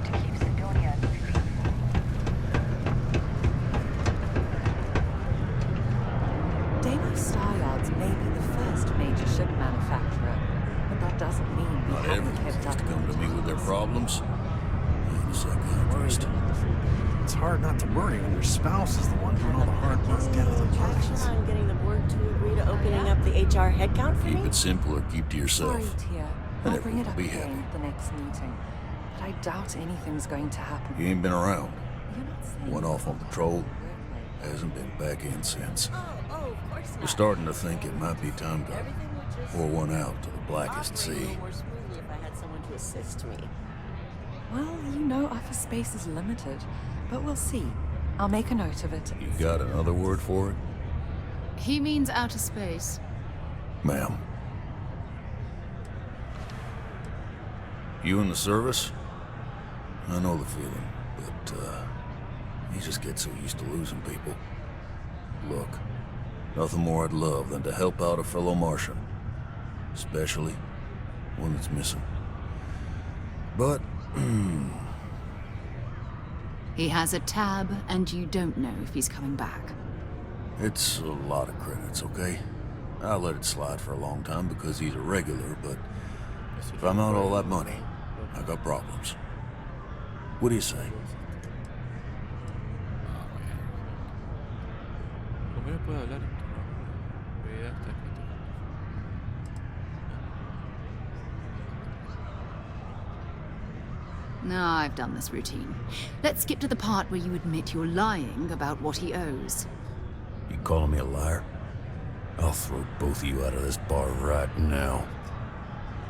hard to keep Sidonia. Deimos Steyards may be the first major ship manufacturer, but that doesn't mean we Not haven't everyone kept used up to come to me with their problems. I'm a psychiatrist. It's hard not to worry when your spouse is the one doing all the hard work down the Traction on getting the board to agree to opening up the HR headcount for Keep me? it simple or keep to yourself. Sorry, Tia. And I'll bring it everyone up will be again happy. at the next meeting. But I doubt anything's going to happen. He ain't been around. You're not saying Went off on patrol. Hasn't been back in since. Oh, of course We're not. starting to think it might be time to Everything would just pour one out to the blackest operate a sea. little more smoothly if I had someone to assist me. Well, you know office space is limited, but we'll see. I'll make a note of it. You got another word for it? He means outer space. Ma'am. You in the service? I know the feeling, but, you just get so used to losing people. Look, nothing more I'd love than to help out a fellow Martian. Especially one that's missing. But, He has a tab, and you don't know if he's coming back. it's a lot of credits, okay? I let it slide for a long time because he's a regular, but if I'm out all that money, I got problems. What do you say? ¿Cómo puedo hablar en tu nombre? No, I've done this routine. Let's skip to the part where you admit you're lying about what he owes. You calling me a liar? I'll throw both of you out of this bar right now.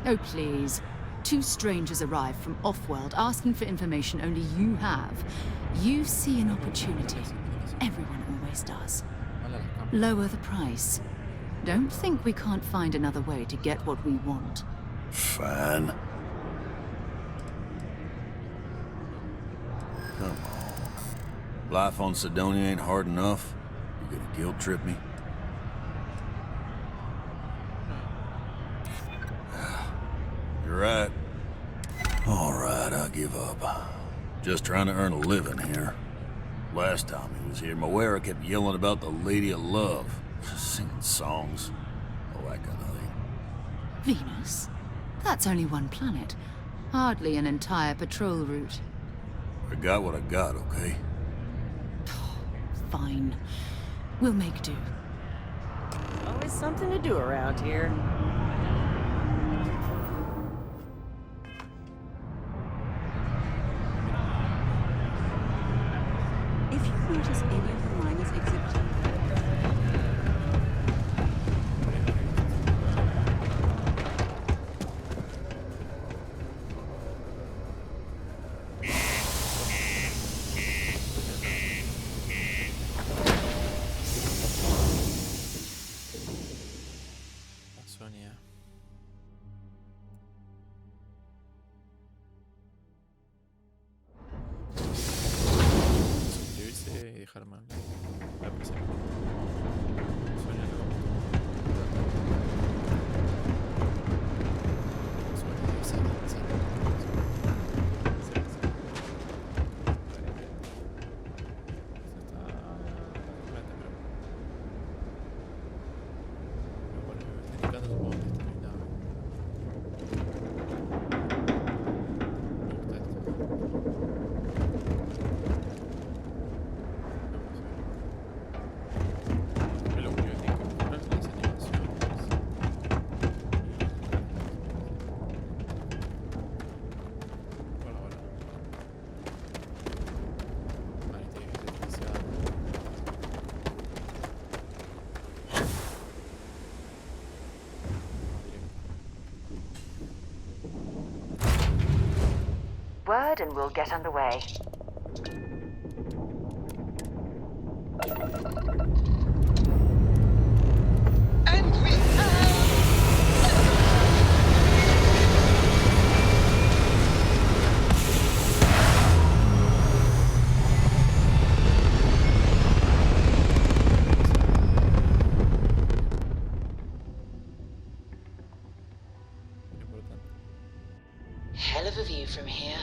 Oh, please. Two strangers arrive from off-world asking for information only you have. You see an opportunity. Everyone always does. Lower the price. Don't think we can't find another way to get what we want. Fine. Come on. Life on Sidonia ain't hard enough. You gonna guilt trip me? You're right. All right, I give up. Just trying to earn a living here. Last time he was here, Moira kept yelling about the Lady of Love. Singing songs. All that kind of thing. Venus? That's only one planet. Hardly an entire patrol route. I got what I got, okay? Fine. We'll make do. Always something to do around here. If you notice any of the miners exhibiting Sonia. Suscribirse y dejarme hablar. La próxima. Sonia Luego. Word and we'll get underway. Hell of a view from here.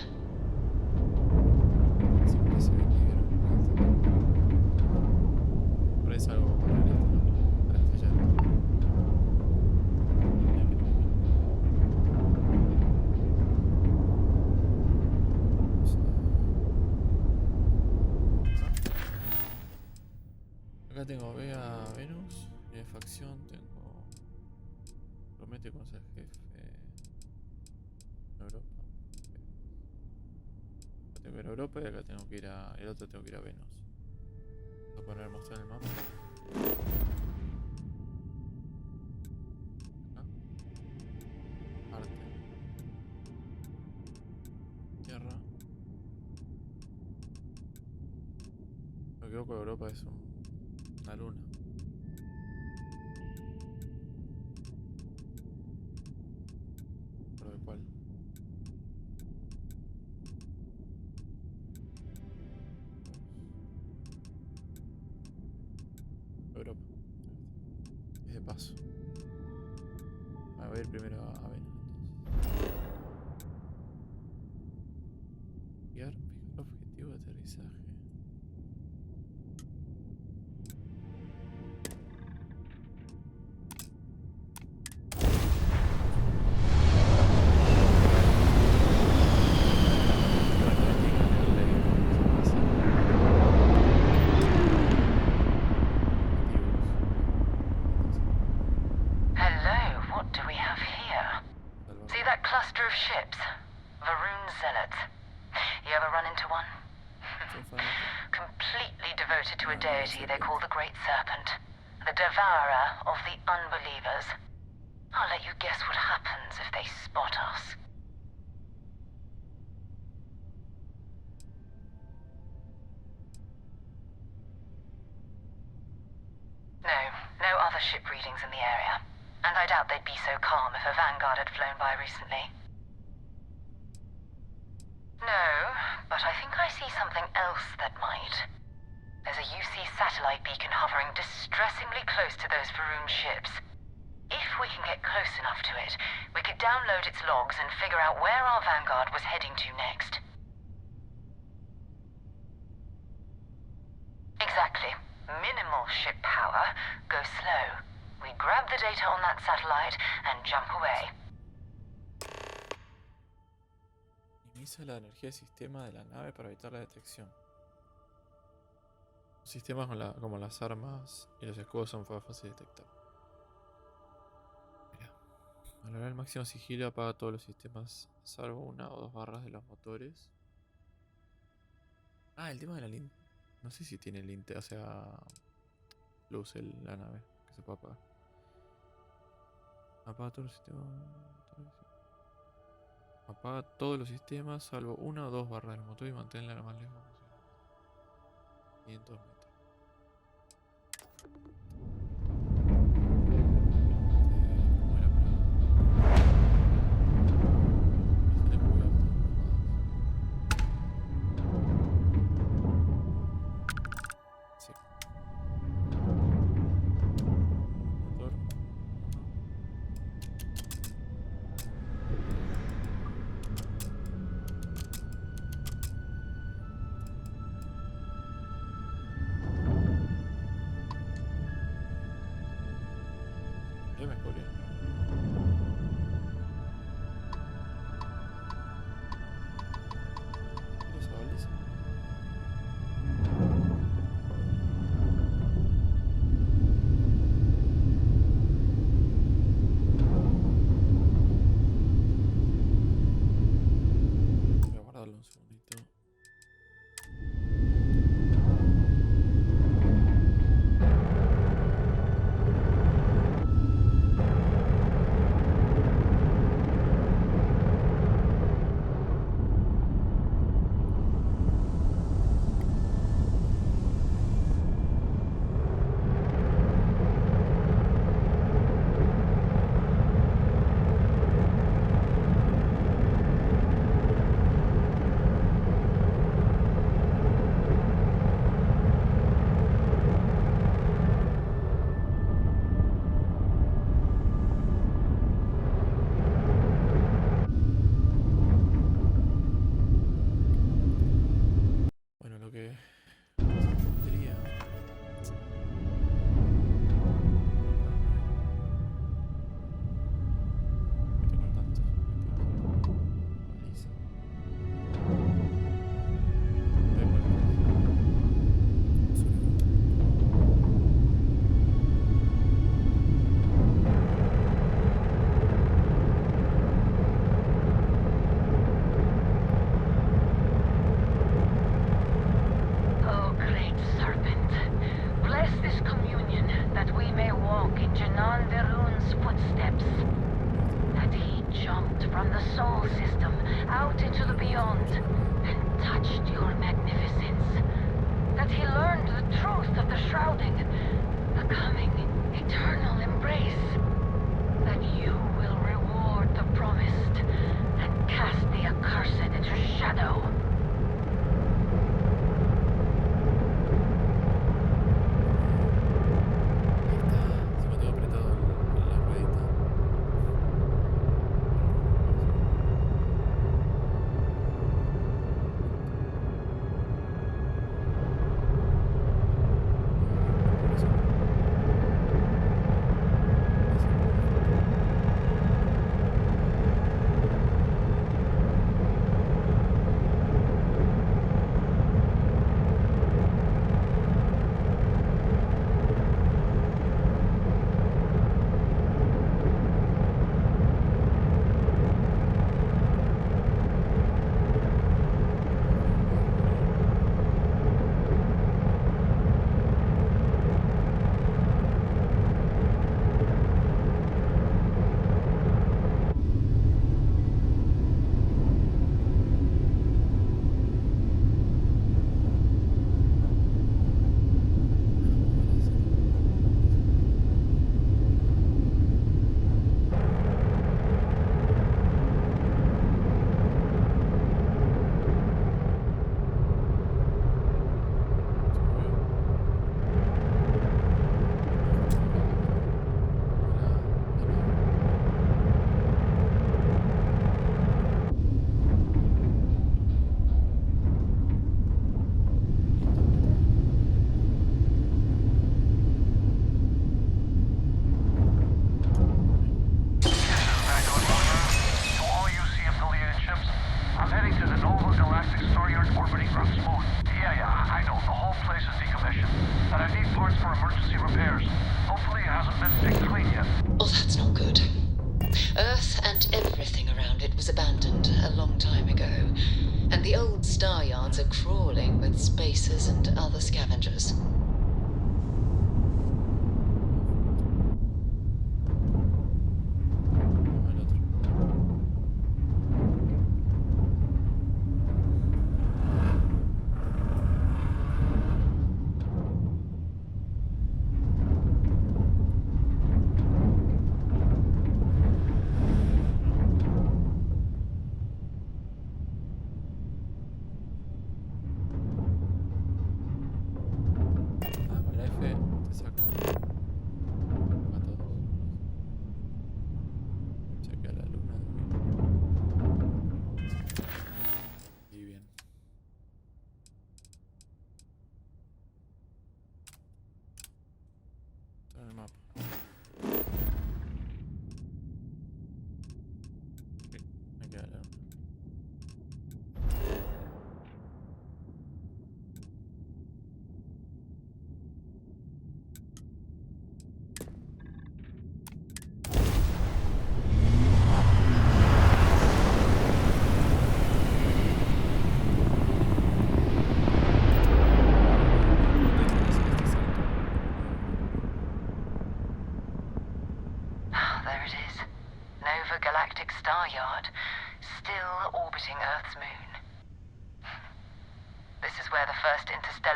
tengo B a Venus. Y de facción tengo... Promete con ser jefe... Europa. Acá tengo que ir a Europa y acá tengo que ir a... El otro tengo que ir a Venus. Voy a poner mostrar el mapa. Acá. Parte. Tierra. Me equivoco, Europa es una luna. ¿Pero de cuál? Europa. Es de paso. Voy a ir primero a Venus entonces. Fijar objetivo de aterrizaje. Ship readings in the area, and I doubt they'd be so calm if a vanguard had flown by recently. No, but I think I see something else that might. There's a UC satellite beacon hovering distressingly close to those Faroon ships. If we can get close enough to it, we could download its logs and figure out where our vanguard was heading to next. Exactly. Minimal ship power, go slow. We grab the data on that satellite and jump away. Minimiza la energía del sistema de la nave para evitar la detección. Los sistemas como las armas y los escudos son fáciles de detectar. Mira. Al lograr el máximo sigilo apaga todos los sistemas salvo una o dos barras de los motores. Ah, el tema de la linterna. No sé si tiene linterna, o sea, luz la nave, que se puede apagar. Apaga todos los sistemas. Apaga todos los sistemas, salvo una o dos barras del motor y manténla lo más lejos posible. 500 metros. upon Berun's footsteps. That he jumped from the Sol system out into the beyond and touched your magnificence. That he learned the truth of the shrouding, the coming eternal embrace. That you will reward the promised and cast the accursed into shadow.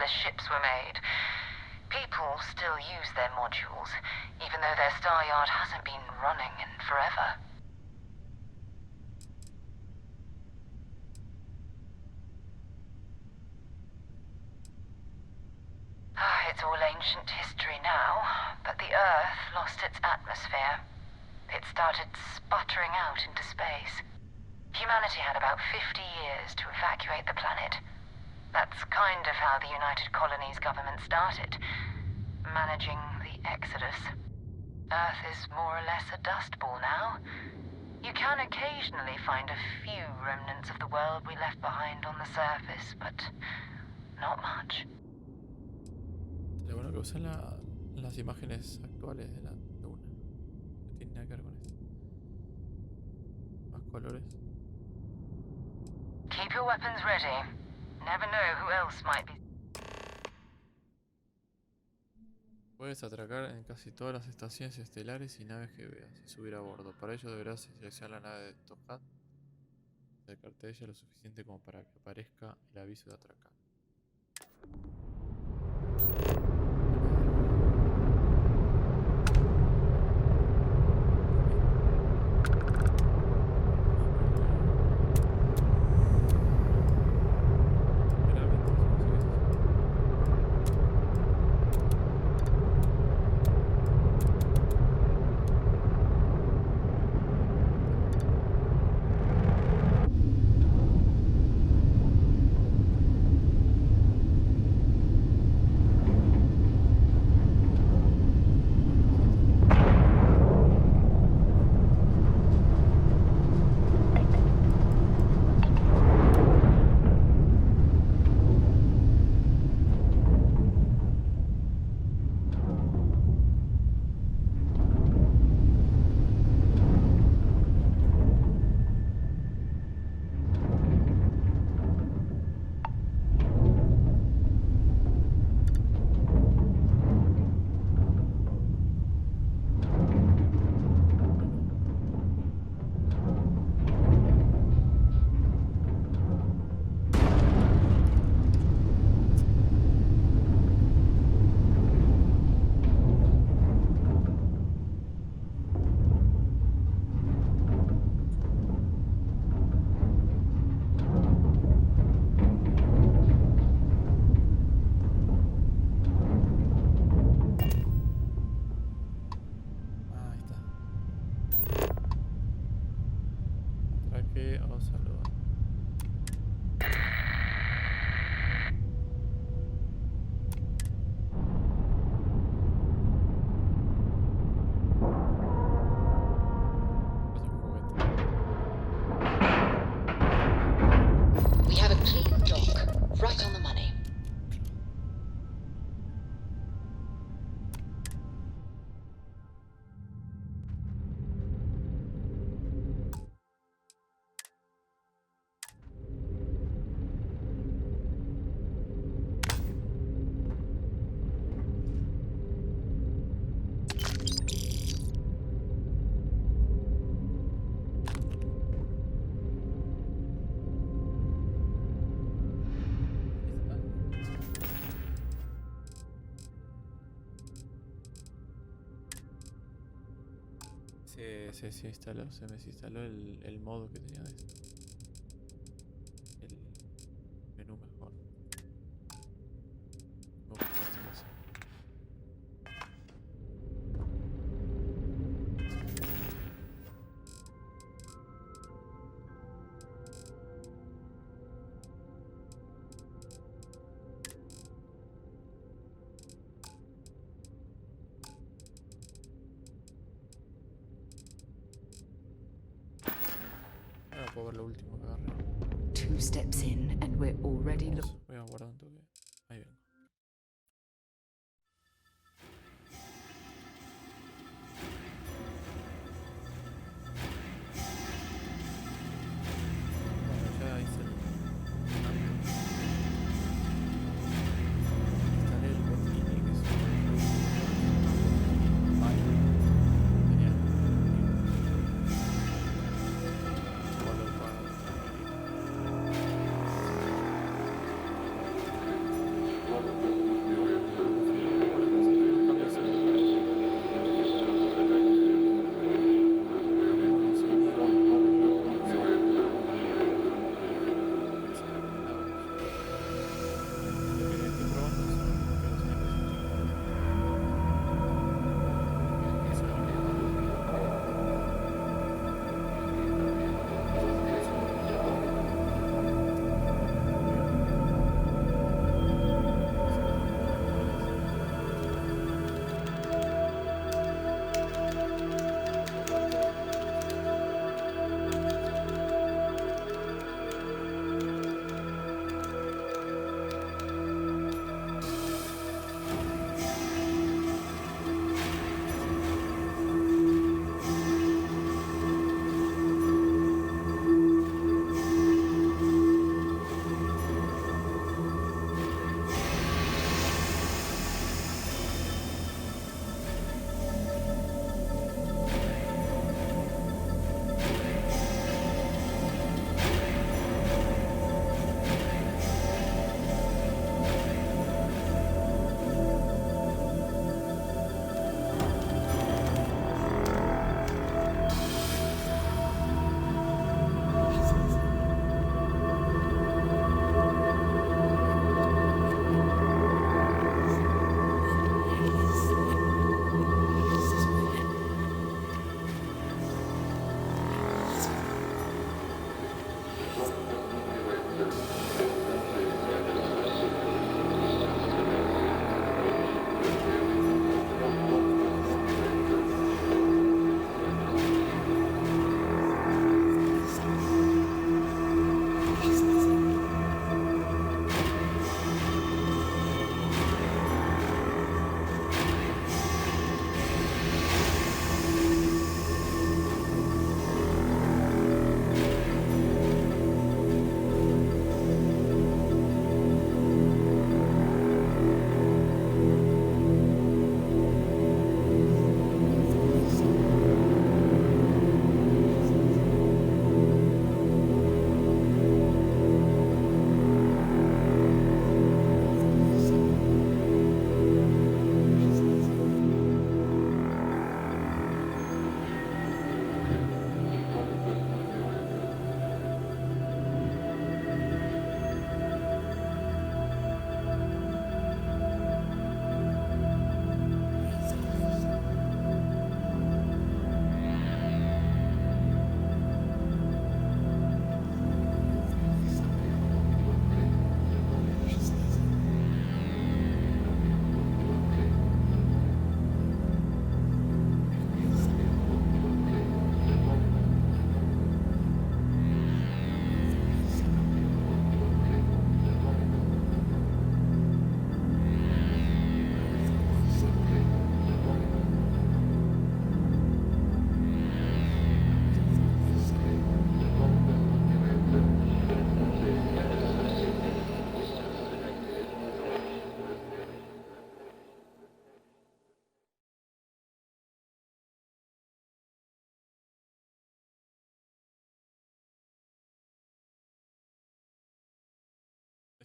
Ships were made. People still use their modules, even though their star yard hasn't been running in forever. It's all ancient history now, but the Earth lost its atmosphere. It started sputtering out into space. Humanity had about 50 years to evacuate the planet. That's kind of how the United Colonies government started, managing the exodus. Earth is more or less a dust ball now. You can occasionally find a few remnants of the world we left behind on the surface, but not much. Lo bueno que usan las imágenes actuales de la luna. No tiene nada que ver con esto. Más colores. Keep your weapons ready. Never know who else might be. Puedes atracar en casi todas las estaciones estelares y naves que veas y subir a bordo. Para ello deberás seleccionar la nave de Tohat, acercarte a ella lo suficiente como para que aparezca el aviso de atracar. Se instaló, se me desinstaló el modo que tenía de esto. El menú mejor. Puedo ver lo último que agarré. 2 steps in and we're already Voy a guardar un toque. Ahí vengo. Bueno, ya hice el instalé el botini, que es genial.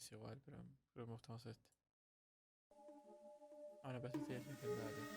inicio igual, pero creo que me gusta más este. Ah, no, pero este ya es legendario.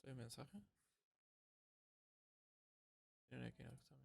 ¿Estoy en mensaje? Tiene aquí también.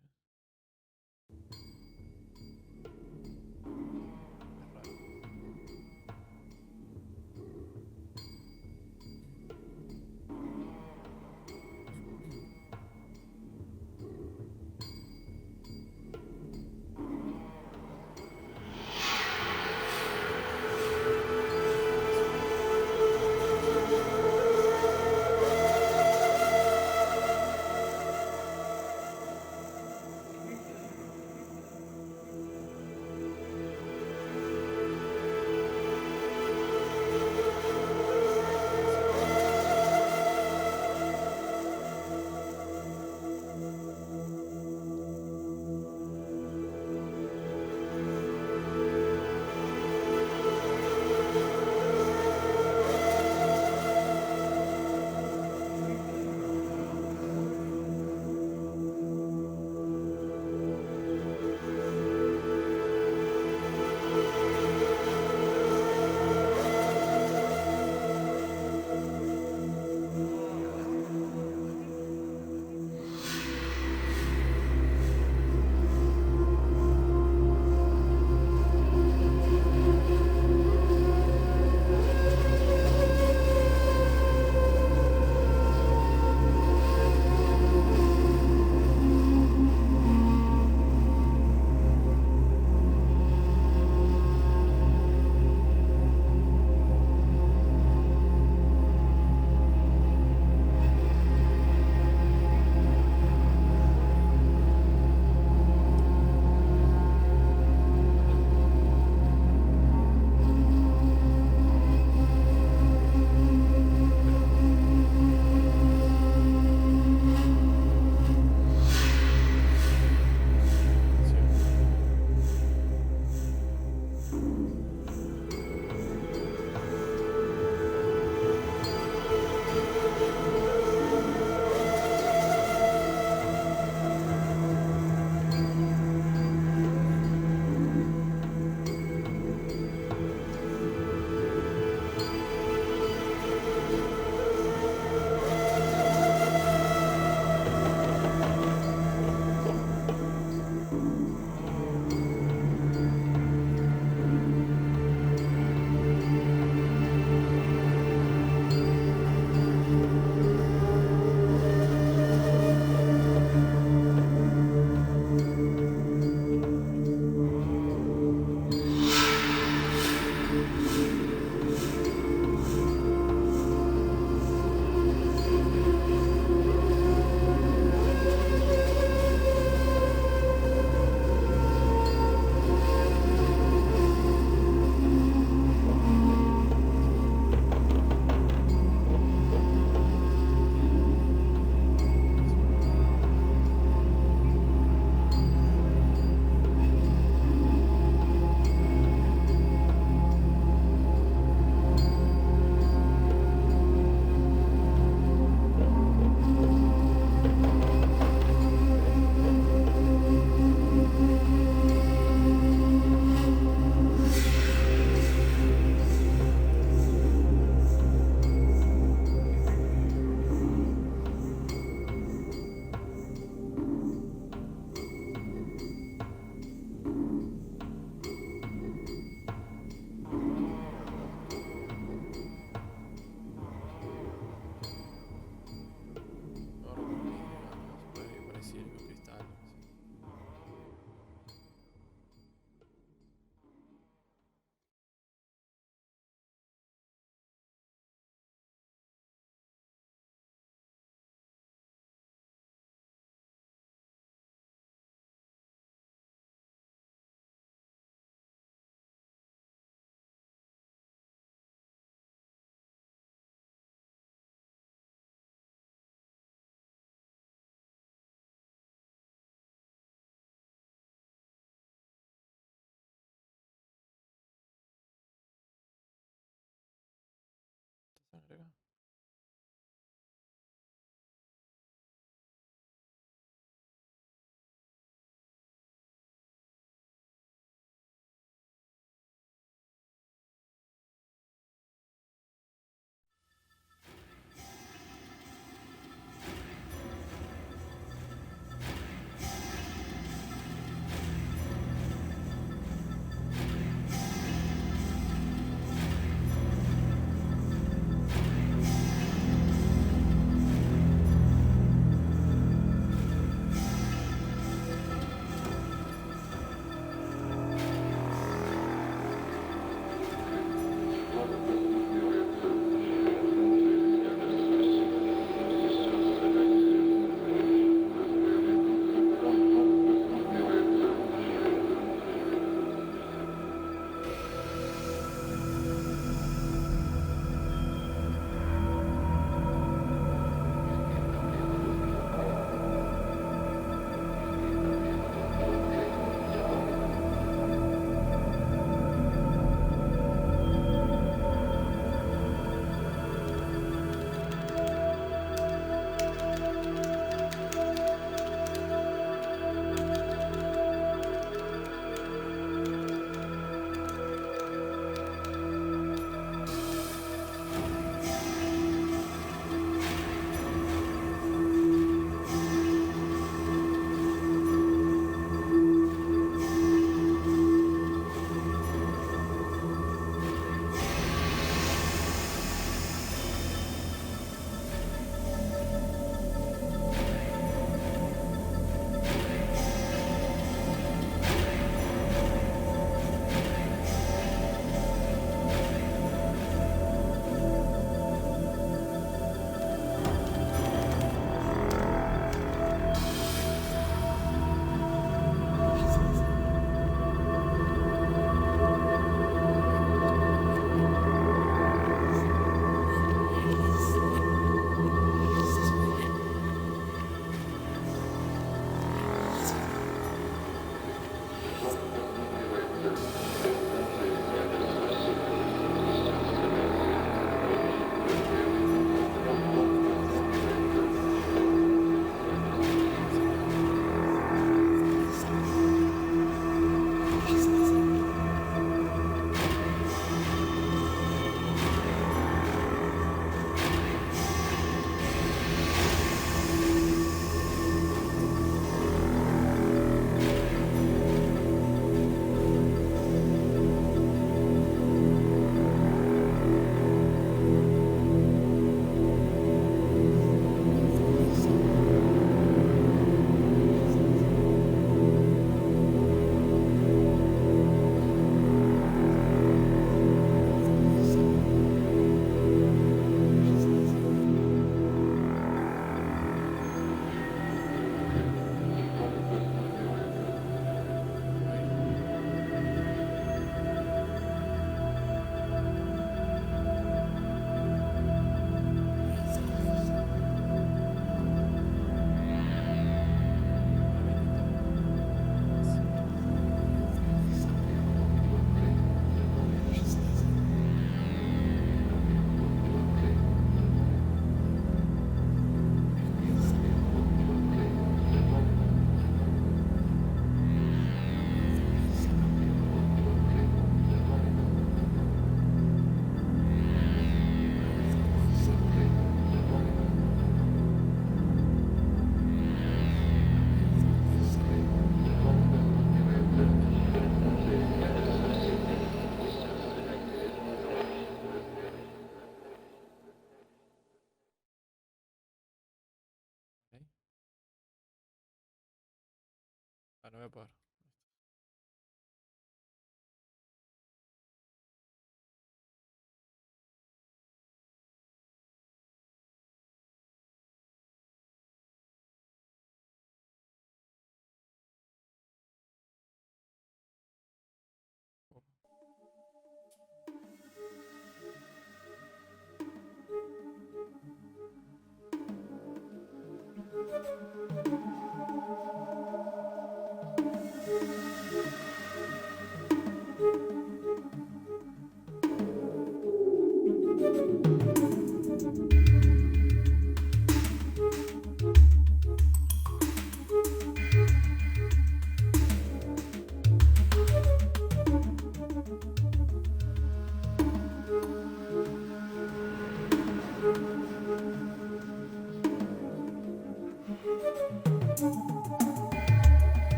no voy a poder.